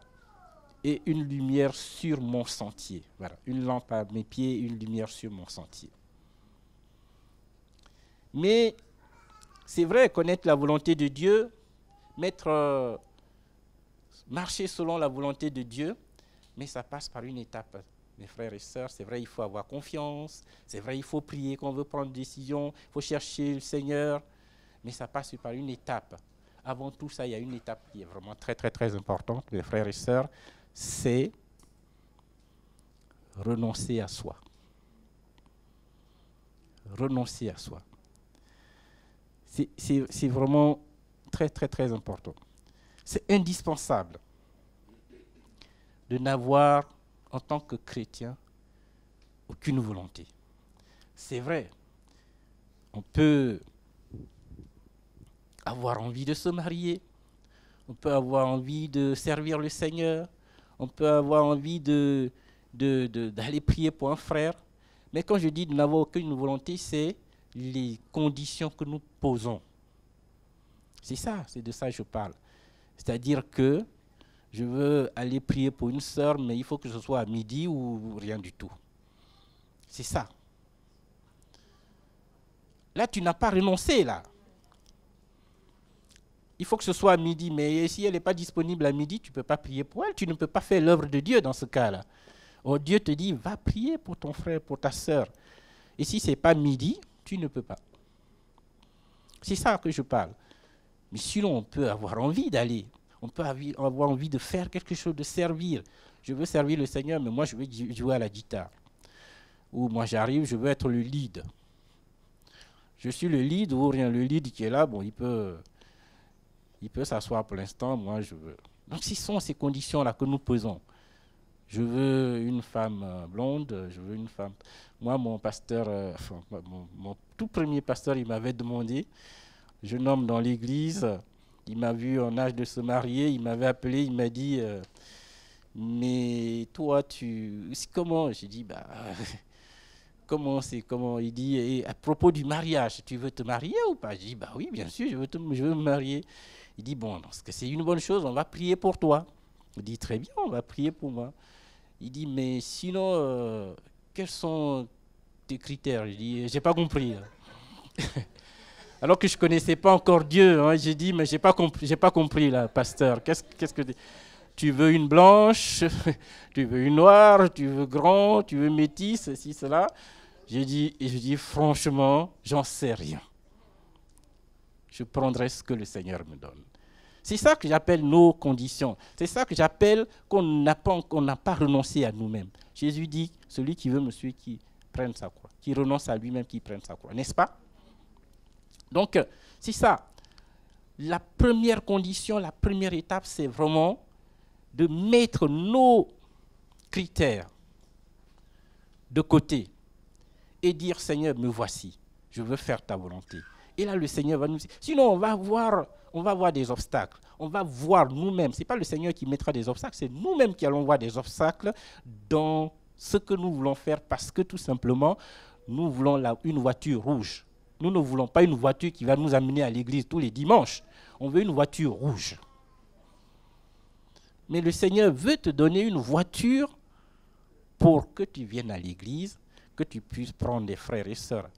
[SPEAKER 1] Et une lumière sur mon sentier. Voilà, une lampe à mes pieds, une lumière sur mon sentier. Mais c'est vrai, connaître la volonté de Dieu, marcher selon la volonté de Dieu, mais ça passe par une étape. Mes frères et sœurs, c'est vrai, il faut avoir confiance, c'est vrai, il faut prier quand on veut prendre une décision, il faut chercher le Seigneur, mais ça passe par une étape. Avant tout ça, il y a une étape qui est vraiment très, très, très importante, mes frères et sœurs, c'est renoncer à soi. Renoncer à soi. C'est vraiment très, très, très important. C'est indispensable de n'avoir, en tant que chrétien, aucune volonté. C'est vrai, on peut avoir envie de se marier, on peut avoir envie de servir le Seigneur, on peut avoir envie d'aller prier pour un frère. Mais quand je dis de n'avoir aucune volonté, c'est les conditions que nous posons. C'est ça, c'est de ça que je parle. C'est-à-dire que je veux aller prier pour une sœur, mais il faut que ce soit à midi ou rien du tout. C'est ça. Là, tu n'as pas renoncé, là. Il faut que ce soit à midi, mais si elle n'est pas disponible à midi, tu ne peux pas prier pour elle, tu ne peux pas faire l'œuvre de Dieu dans ce cas-là. Or, Dieu te dit, va prier pour ton frère, pour ta sœur. Et si ce n'est pas midi, tu ne peux pas. C'est ça que je parle. Mais sinon, on peut avoir envie d'aller. On peut avoir envie de faire quelque chose, de servir. Je veux servir le Seigneur, mais moi, je veux jouer à la guitare. Ou moi, j'arrive, je veux être le lead. Je suis le lead ou rien. Le lead qui est là, bon, il peut s'asseoir pour l'instant. Moi, je veux. Donc, ce sont ces conditions-là que nous posons. Je veux une femme blonde, je veux une femme... Moi, mon pasteur, mon tout premier pasteur, il m'avait demandé, jeune homme dans l'église, il m'a vu en âge de se marier, il m'avait appelé, il m'a dit, mais toi, comment? J'ai dit, comment il dit, et à propos du mariage, tu veux te marier ou pas? Je dis, bah oui, bien sûr, je veux me marier. Il dit, bon, parce que c'est une bonne chose, on va prier pour toi. Je dis, très bien, on va prier pour moi. Il dit, mais sinon, quels sont tes critères? Je dis, j'ai pas compris. Alors que je ne connaissais pas encore Dieu. Hein. J'ai dit, mais j'ai pas compris là, pasteur. Qu'est-ce que tu veux une blanche, tu veux une noire, tu veux grand, tu veux métis, ceci, cela. Je dis, franchement, j'en sais rien. Je prendrai ce que le Seigneur me donne. C'est ça que j'appelle nos conditions. C'est ça que j'appelle qu'on n'a pas renoncé à nous-mêmes. Jésus dit, celui qui veut me suivre, qui prenne sa croix. Qui renonce à lui-même, qui prenne sa croix. N'est-ce pas? Donc, c'est ça. La première condition, la première étape, c'est vraiment de mettre nos critères de côté et dire, Seigneur, me voici, je veux faire ta volonté. Et là, le Seigneur va nous dire, sinon on va voir des obstacles. On va voir nous-mêmes. Ce n'est pas le Seigneur qui mettra des obstacles, c'est nous-mêmes qui allons voir des obstacles dans ce que nous voulons faire parce que tout simplement, nous voulons une voiture rouge. Nous ne voulons pas une voiture qui va nous amener à l'église tous les dimanches. On veut une voiture rouge. Mais le Seigneur veut te donner une voiture pour que tu viennes à l'église, que tu puisses prendre des frères et sœurs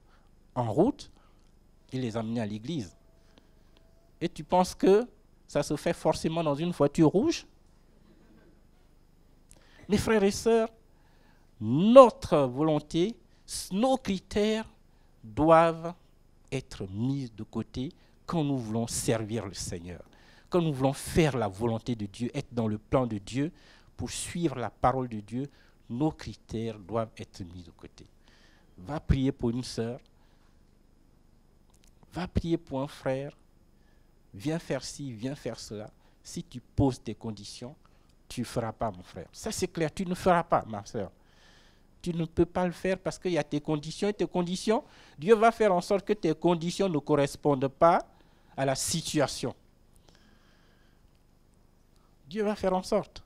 [SPEAKER 1] en route et les amener à l'église. Et tu penses que ça se fait forcément dans une voiture rouge? Mes frères et sœurs, notre volonté, nos critères doivent être mis de côté quand nous voulons servir le Seigneur, quand nous voulons faire la volonté de Dieu, être dans le plan de Dieu, pour suivre la parole de Dieu, nos critères doivent être mis de côté. Va prier pour une sœur, va prier pour un frère, viens faire ci, viens faire cela. Si tu poses tes conditions, tu ne feras pas, mon frère. Ça, c'est clair, tu ne feras pas, ma sœur. Tu ne peux pas le faire parce qu'il y a tes conditions. Et tes conditions, Dieu va faire en sorte que tes conditions ne correspondent pas à la situation. Dieu va faire en sorte.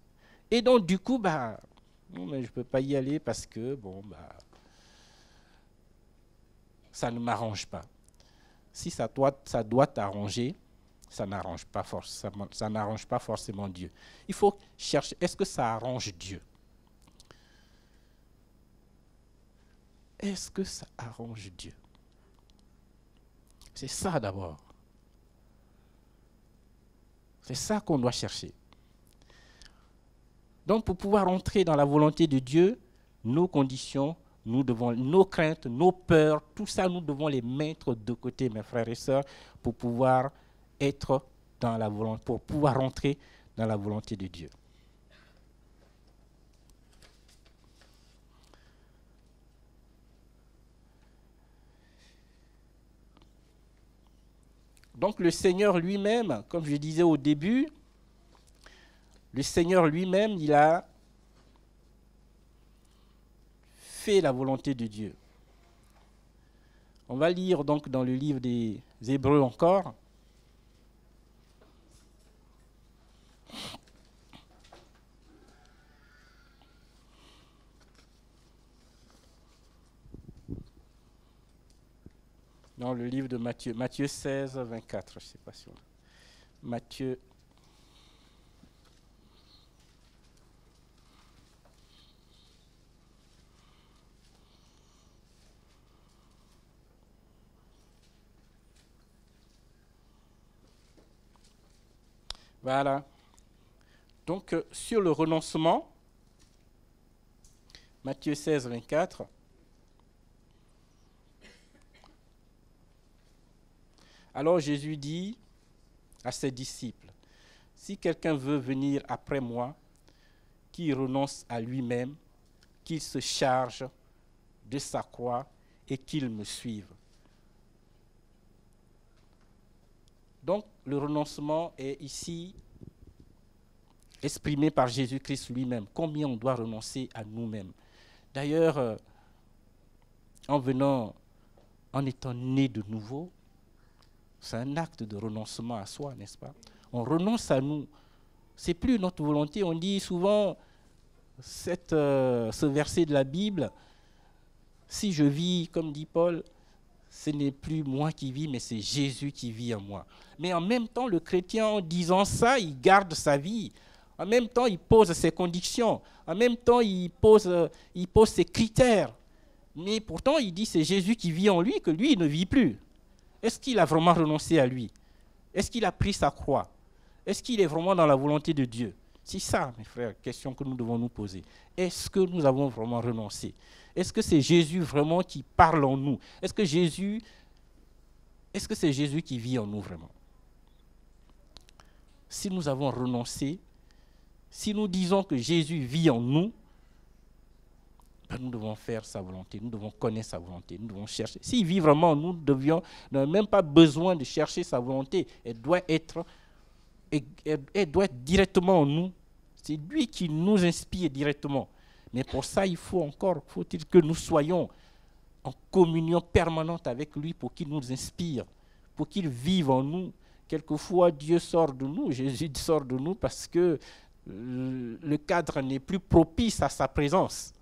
[SPEAKER 1] Et donc, du coup, non, mais je ne peux pas y aller parce que, ça ne m'arrange pas. Si ça doit t'arranger, ça n'arrange pas forcément Dieu. Il faut chercher, est-ce que ça arrange Dieu? Est-ce que ça arrange Dieu? C'est ça d'abord. C'est ça qu'on doit chercher. Donc pour pouvoir entrer dans la volonté de Dieu, nos conditions, nos craintes, nos peurs, tout ça, nous devons les mettre de côté, mes frères et sœurs, pour pouvoir être dans la volonté, pour pouvoir entrer dans la volonté de Dieu. Donc le Seigneur lui-même, comme je disais au début, le Seigneur lui-même, il a fait la volonté de Dieu. On va lire donc dans le livre des Hébreux encore. Dans le livre de Matthieu, Matthieu 16, 24, je ne sais pas si on... Matthieu. Voilà. Donc, sur le renoncement, Matthieu 16, 24. Alors Jésus dit à ses disciples, « Si quelqu'un veut venir après moi, qu'il renonce à lui-même, qu'il se charge de sa croix et qu'il me suive. » Donc le renoncement est ici exprimé par Jésus-Christ lui-même. Combien on doit renoncer à nous-mêmes. D'ailleurs, en étant né de nouveau, c'est un acte de renoncement à soi, n'est-ce pas? On renonce à nous. Ce n'est plus notre volonté. On dit souvent ce verset de la Bible, Si je vis, comme dit Paul, ce n'est plus moi qui vis, mais c'est Jésus qui vit en moi. Mais en même temps, le chrétien, en disant ça, il garde sa vie. En même temps, il pose ses conditions. En même temps, il pose ses critères. Mais pourtant, il dit que c'est Jésus qui vit en lui, que lui, il ne vit plus. Est-ce qu'il a vraiment renoncé à lui? Est-ce qu'il a pris sa croix? Est-ce qu'il est vraiment dans la volonté de Dieu? C'est ça, mes frères, question que nous devons nous poser. Est-ce que nous avons vraiment renoncé? Est-ce que c'est Jésus vraiment qui parle en nous? Est-ce que c'est Jésus qui vit en nous vraiment? Si nous avons renoncé, si nous disons que Jésus vit en nous, ben nous devons faire sa volonté, nous devons connaître sa volonté, nous devons chercher. S'il vit vraiment en nous, nous n'avons même pas besoin de chercher sa volonté. Elle doit être directement en nous. C'est lui qui nous inspire directement. Mais pour ça, faut-il que nous soyons en communion permanente avec lui pour qu'il nous inspire, pour qu'il vive en nous. Quelquefois, Dieu sort de nous, Jésus sort de nous parce que le cadre n'est plus propice à sa présence.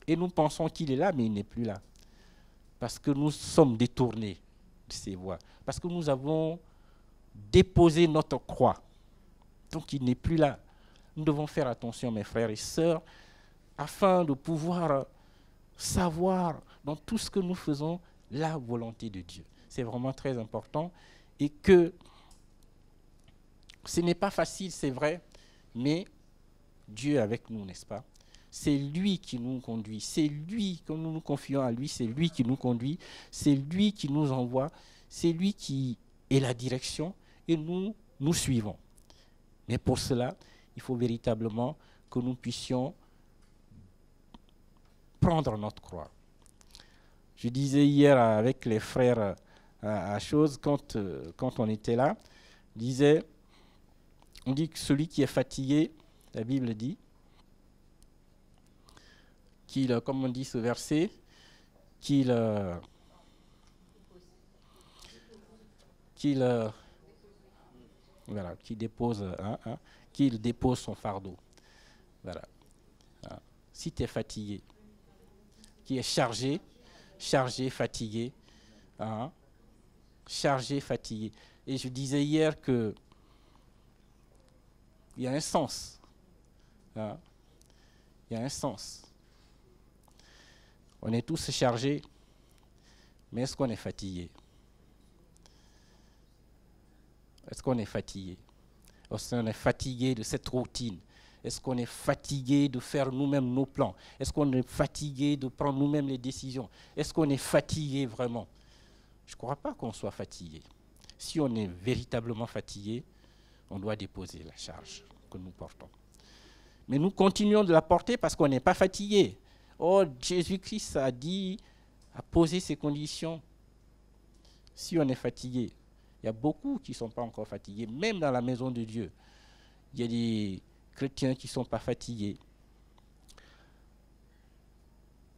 [SPEAKER 1] Et nous pensons qu'il est là, mais il n'est plus là. Parce que nous sommes détournés de ses voies. Parce que nous avons déposé notre croix. Donc il n'est plus là. Nous devons faire attention, mes frères et sœurs, afin de pouvoir savoir dans tout ce que nous faisons la volonté de Dieu. C'est vraiment très important. Et que ce n'est pas facile, c'est vrai, mais Dieu est avec nous, n'est-ce pas? C'est lui qui nous conduit, c'est lui, quand nous nous confions à lui, c'est lui qui nous conduit, c'est lui qui nous envoie, c'est lui qui est la direction et nous suivons. Mais pour cela, il faut véritablement que nous puissions prendre notre croix. Je disais hier avec les frères à chose, quand on était là, on dit que celui qui est fatigué, la Bible dit, comme on dit ce verset, qu'il dépose son fardeau. Voilà. Si tu es fatigué, qui est chargé, fatigué, chargé, fatigué. Et je disais hier que il y a un sens. Il y a un sens. On est tous chargés, mais est-ce qu'on est fatigué? Est-ce qu'on est fatigué? Est-ce qu'on est fatigué de cette routine? Est-ce qu'on est fatigué de faire nous-mêmes nos plans? Est-ce qu'on est fatigué de prendre nous-mêmes les décisions? Est-ce qu'on est fatigué vraiment? Je ne crois pas qu'on soit fatigué. Si on est véritablement fatigué, on doit déposer la charge que nous portons. Mais nous continuons de la porter parce qu'on n'est pas fatigué. Oh, Jésus-Christ a posé ses conditions. Si on est fatigué, il y a beaucoup qui ne sont pas encore fatigués, même dans la maison de Dieu. Il y a des chrétiens qui ne sont pas fatigués.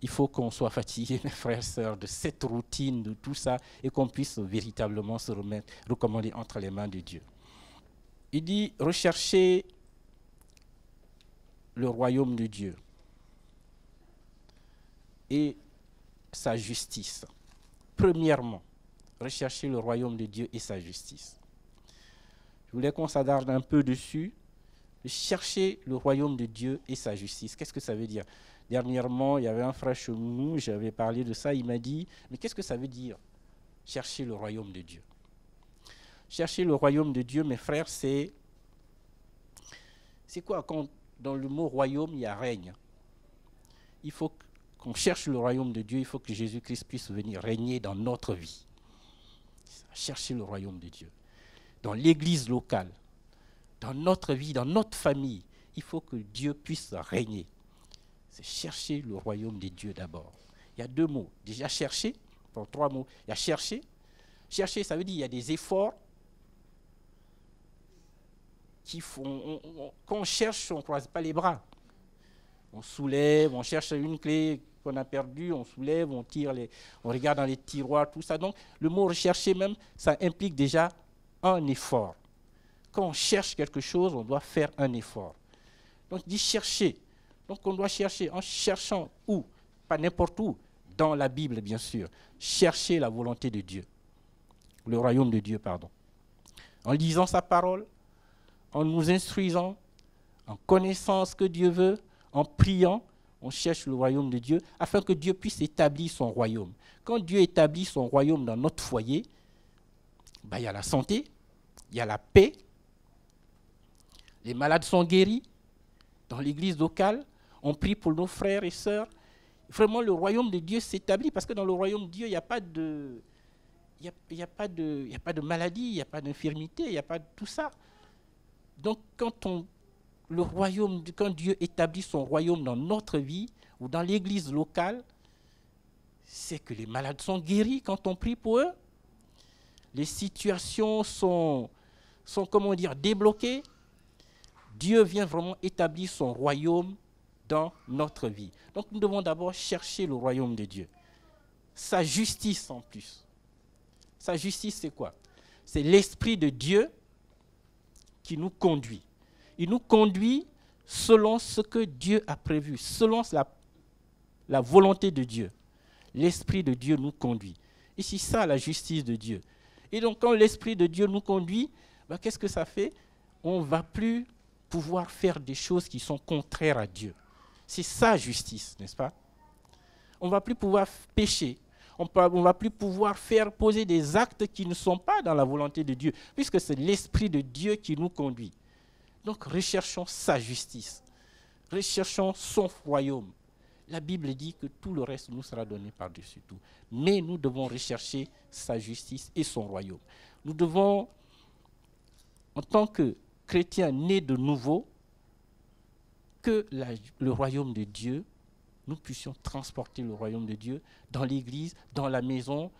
[SPEAKER 1] Il faut qu'on soit fatigué, mes frères et sœurs, de cette routine, de tout ça, et qu'on puisse véritablement se recommander entre les mains de Dieu. Il dit, recherchez le royaume de Dieu et sa justice. Premièrement, rechercher le royaume de Dieu et sa justice. Je voulais qu'on s'attarde un peu dessus. Chercher le royaume de Dieu et sa justice. Qu'est-ce que ça veut dire? Dernièrement, il y avait un frère chez nous, j'avais parlé de ça, il m'a dit, mais qu'est-ce que ça veut dire? Chercher le royaume de Dieu. Chercher le royaume de Dieu, mes frères, c'est quoi? Quand dans le mot royaume, il y a règne. Il faut qu'on cherche le royaume de Dieu, il faut que Jésus-Christ puisse venir régner dans notre vie. Chercher le royaume de Dieu. Dans l'église locale, dans notre vie, dans notre famille, il faut que Dieu puisse régner. C'est chercher le royaume de Dieu d'abord. Il y a deux mots. Déjà chercher, enfin, trois mots. Il y a chercher. Chercher, ça veut dire qu'il y a des efforts qui font. Quand on cherche, on ne croise pas les bras. On soulève, on cherche une clé qu'on a perdue, on soulève, on tire, on regarde dans les tiroirs, tout ça. Donc, le mot rechercher même, ça implique déjà un effort. Quand on cherche quelque chose, on doit faire un effort. Donc, il dit chercher. Donc, on doit chercher. En cherchant où? pas n'importe où, dans la Bible bien sûr. Chercher la volonté de Dieu, le royaume de Dieu, pardon. En lisant sa parole, en nous instruisant, en connaissant ce que Dieu veut, en priant, on cherche le royaume de Dieu afin que Dieu puisse établir son royaume. Quand Dieu établit son royaume dans notre foyer, il y a la santé, il y a la paix, les malades sont guéris. Dans l'église locale, on prie pour nos frères et sœurs. Vraiment, le royaume de Dieu s'établit parce que dans le royaume de Dieu, il n'y a pas de... Il n'y a pas de maladie, il n'y a pas d'infirmité, il n'y a pas de tout ça. Donc, quand Dieu établit son royaume dans notre vie ou dans l'église locale, c'est que les malades sont guéris quand on prie pour eux. Les situations sont débloquées. Dieu vient vraiment établir son royaume dans notre vie. Donc, nous devons d'abord chercher le royaume de Dieu. Sa justice en plus. Sa justice, c'est quoi? C'est l'Esprit de Dieu qui nous conduit. Il nous conduit selon ce que Dieu a prévu, selon la volonté de Dieu. L'Esprit de Dieu nous conduit. Et c'est ça la justice de Dieu. Et donc, quand l'Esprit de Dieu nous conduit, qu'est-ce que ça fait? On ne va plus pouvoir faire des choses qui sont contraires à Dieu. C'est sa justice, n'est-ce pas? On ne va plus pouvoir pécher. On ne va plus pouvoir poser des actes qui ne sont pas dans la volonté de Dieu, puisque c'est l'Esprit de Dieu qui nous conduit. Donc, recherchons sa justice. Recherchons son royaume. La Bible dit que tout le reste nous sera donné par-dessus tout. Mais nous devons rechercher sa justice et son royaume. Nous devons, en tant que chrétiens nés de nouveau, que le royaume de Dieu, nous puissions transporter le royaume de Dieu dans l'église, dans la maison,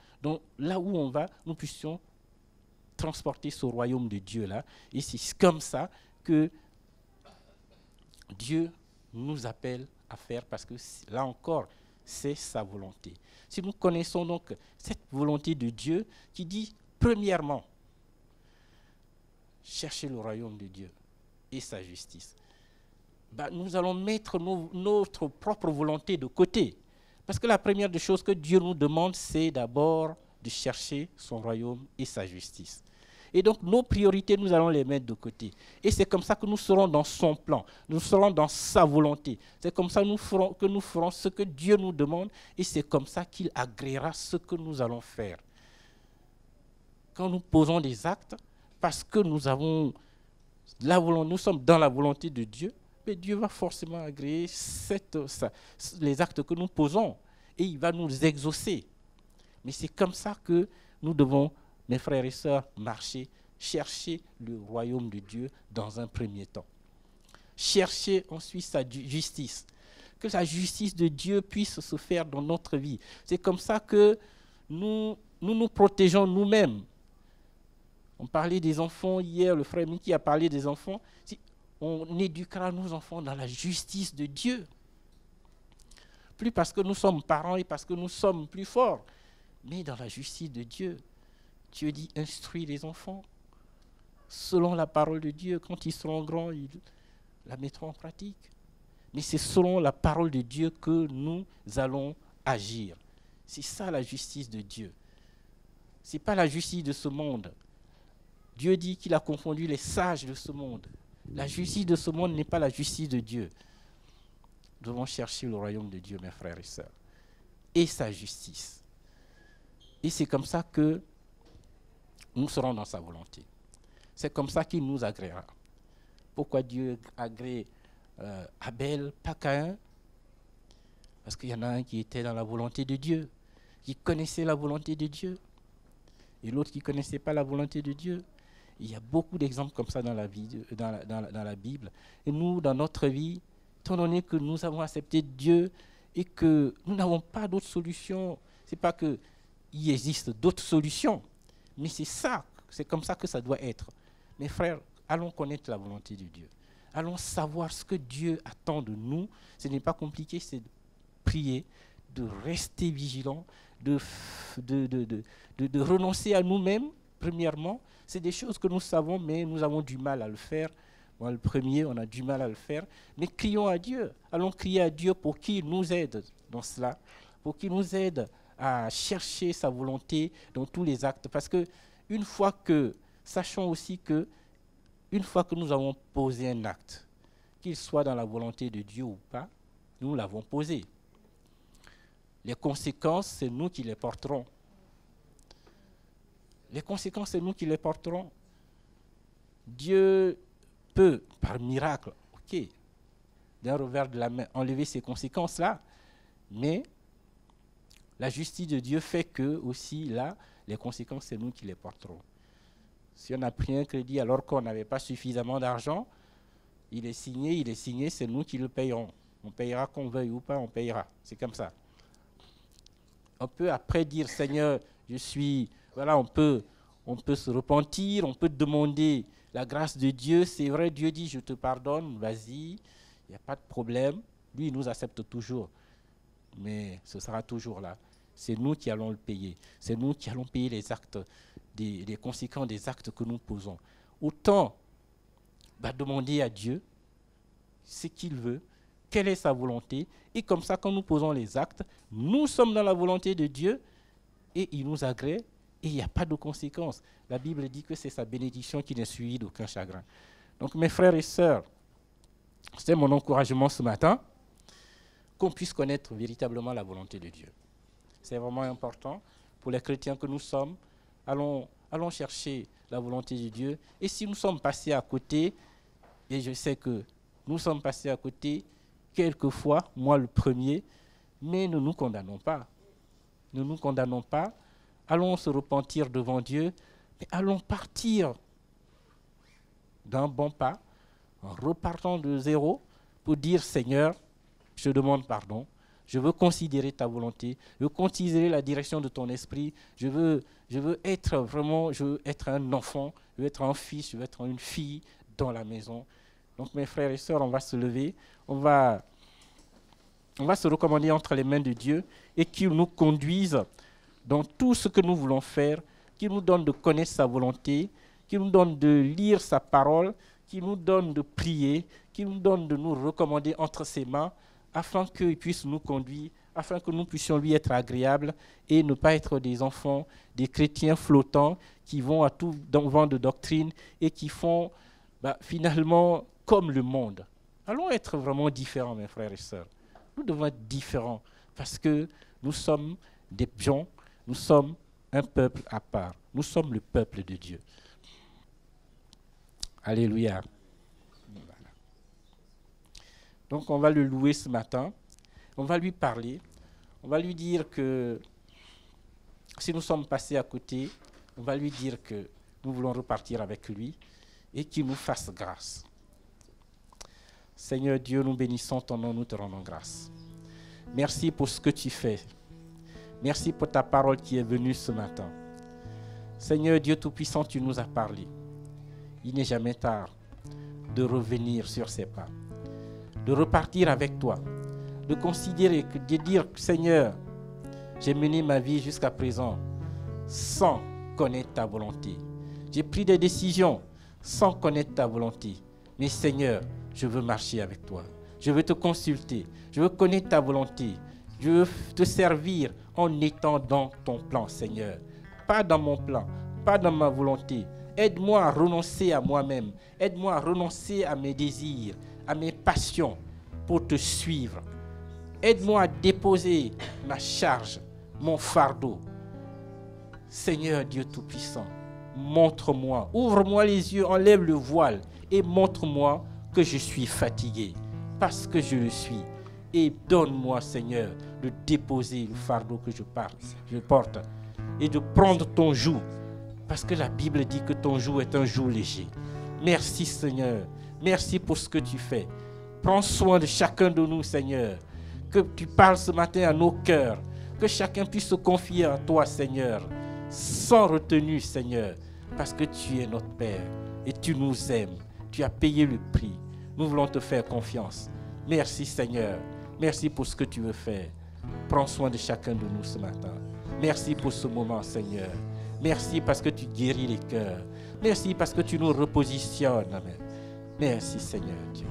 [SPEAKER 1] là où on va, nous puissions transporter ce royaume de Dieu-là. Et c'est comme ça que Dieu nous appelle à faire, parce que là encore, c'est sa volonté. Si nous connaissons donc cette volonté de Dieu qui dit, premièrement, chercher le royaume de Dieu et sa justice, nous allons mettre notre propre volonté de côté. Parce que la première des choses que Dieu nous demande, c'est d'abord de chercher son royaume et sa justice. Et donc, nos priorités, nous allons les mettre de côté. Et c'est comme ça que nous serons dans son plan. Nous serons dans sa volonté. C'est comme ça que nous ferons ce que Dieu nous demande. Et c'est comme ça qu'il agréera ce que nous allons faire. Quand nous posons des actes, parce que nous sommes dans la volonté de Dieu, mais Dieu va forcément agréer les actes que nous posons. Et il va nous exaucer. Mais c'est comme ça que nous devons, mes frères et sœurs, marcher, chercher le royaume de Dieu dans un premier temps. Chercher ensuite sa justice. Que la justice de Dieu puisse se faire dans notre vie. C'est comme ça que nous protégeons nous-mêmes. On parlait des enfants hier, le frère Miki a parlé des enfants. On éduquera nos enfants dans la justice de Dieu. Plus parce que nous sommes parents et parce que nous sommes plus forts, mais dans la justice de Dieu. Dieu dit, instruis les enfants selon la parole de Dieu. Quand ils seront grands, ils la mettront en pratique. Mais c'est selon la parole de Dieu que nous allons agir. C'est ça la justice de Dieu. Ce n'est pas la justice de ce monde. Dieu dit qu'il a confondu les sages de ce monde. La justice de ce monde n'est pas la justice de Dieu. Nous devons chercher le royaume de Dieu, mes frères et sœurs, et sa justice. Et c'est comme ça que nous serons dans sa volonté. C'est comme ça qu'il nous agréera. Pourquoi Dieu agrée Abel, pas Caïn? Parce qu'il y en a un qui était dans la volonté de Dieu, qui connaissait la volonté de Dieu, et l'autre qui ne connaissait pas la volonté de Dieu. Il y a beaucoup d'exemples comme ça dans la Bible. Et nous, dans notre vie, étant donné que nous avons accepté Dieu et que nous n'avons pas d'autre solution, ce n'est pas qu'il existe d'autres solutions, mais c'est comme ça que ça doit être. Mes frères, allons connaître la volonté de Dieu. Allons savoir ce que Dieu attend de nous. Ce n'est pas compliqué, c'est de prier, de rester vigilant, de renoncer à nous-mêmes, premièrement. C'est des choses que nous savons, mais nous avons du mal à le faire Moi, le premier, on a du mal à le faire. Mais crions à Dieu. Allons crier à Dieu pour qu'il nous aide dans cela, pour qu'il nous aide à chercher sa volonté dans tous les actes. Parce que sachons aussi que une fois que nous avons posé un acte, qu'il soit dans la volonté de Dieu ou pas, nous l'avons posé. Les conséquences, c'est nous qui les porterons. Les conséquences, c'est nous qui les porterons. Dieu peut, par miracle, ok, d'un revers de la main, enlever ces conséquences-là, mais la justice de Dieu fait que, aussi, là, les conséquences, c'est nous qui les porterons. Si on a pris un crédit alors qu'on n'avait pas suffisamment d'argent, il est signé, c'est nous qui le payerons. On payera qu'on veuille ou pas, on payera. C'est comme ça. On peut après dire, Seigneur, voilà, on peut se repentir, on peut demander la grâce de Dieu. C'est vrai, Dieu dit, je te pardonne, vas-y, il n'y a pas de problème. Lui, il nous accepte toujours. Mais ce sera toujours là. C'est nous qui allons le payer. C'est nous qui allons payer les actes, les conséquences des actes que nous posons. Autant demander à Dieu ce qu'il veut, quelle est sa volonté. Et comme ça, quand nous posons les actes, nous sommes dans la volonté de Dieu et il nous agrée et il n'y a pas de conséquences. La Bible dit que c'est sa bénédiction qui n'est suivie d'aucun chagrin. Donc mes frères et sœurs, c'est mon encouragement ce matin, qu'on puisse connaître véritablement la volonté de Dieu. C'est vraiment important pour les chrétiens que nous sommes. Allons chercher la volonté de Dieu. Et si nous sommes passés à côté, et je sais que nous sommes passés à côté, quelquefois, moi le premier, mais ne nous condamnons pas. Ne nous condamnons pas. Allons se repentir devant Dieu, mais allons partir d'un bon pas, en repartant de zéro, pour dire, Seigneur, je te demande pardon, je veux considérer ta volonté, je veux considérer la direction de ton esprit, je veux être un enfant, je veux être un fils, je veux être une fille dans la maison. Donc mes frères et sœurs, on va se lever, on va se recommander entre les mains de Dieu et qu'il nous conduise dans tout ce que nous voulons faire, qu'il nous donne de connaître sa volonté, qu'il nous donne de lire sa parole, qu'il nous donne de prier, qu'il nous donne de nous recommander entre ses mains, afin qu'il puisse nous conduire, afin que nous puissions lui être agréables et ne pas être des enfants, des chrétiens flottants qui vont à tout vent de doctrine et qui font finalement comme le monde. Allons être vraiment différents, mes frères et sœurs. Nous devons être différents parce que nous sommes des pions, nous sommes un peuple à part. Nous sommes le peuple de Dieu. Alléluia. Voilà. Donc on va le louer ce matin, on va lui parler, on va lui dire que si nous sommes passés à côté, on va lui dire que nous voulons repartir avec lui et qu'il nous fasse grâce. Seigneur Dieu, nous bénissons ton nom, nous te rendons grâce. Merci pour ce que tu fais. Merci pour ta parole qui est venue ce matin. Seigneur Dieu Tout-Puissant, tu nous as parlé. Il n'est jamais tard de revenir sur ses pas, de repartir avec toi, de considérer, de dire, Seigneur, j'ai mené ma vie jusqu'à présent sans connaître ta volonté. J'ai pris des décisions sans connaître ta volonté. Mais Seigneur, je veux marcher avec toi. Je veux te consulter. Je veux connaître ta volonté. Je veux te servir en étant dans ton plan, Seigneur. Pas dans mon plan, pas dans ma volonté. Aide-moi à renoncer à moi-même. Aide-moi à renoncer à mes désirs, à mes passions pour te suivre. Aide-moi à déposer ma charge, mon fardeau. Seigneur Dieu Tout-Puissant, montre-moi, ouvre-moi les yeux, enlève le voile et montre-moi que je suis fatigué parce que je le suis. Et donne-moi, Seigneur, de déposer le fardeau que je porte et de prendre ton joug. Parce que la Bible dit que ton joug est un joug léger. Merci, Seigneur. Merci pour ce que tu fais. Prends soin de chacun de nous, Seigneur. Que tu parles ce matin à nos cœurs. Que chacun puisse se confier à toi, Seigneur. Sans retenue, Seigneur. Parce que tu es notre Père. Et tu nous aimes. Tu as payé le prix. Nous voulons te faire confiance. Merci, Seigneur. Merci pour ce que tu veux faire. Prends soin de chacun de nous ce matin. Merci pour ce moment, Seigneur. Merci parce que tu guéris les cœurs. Merci parce que tu nous repositionnes. Amen. Merci Seigneur Dieu.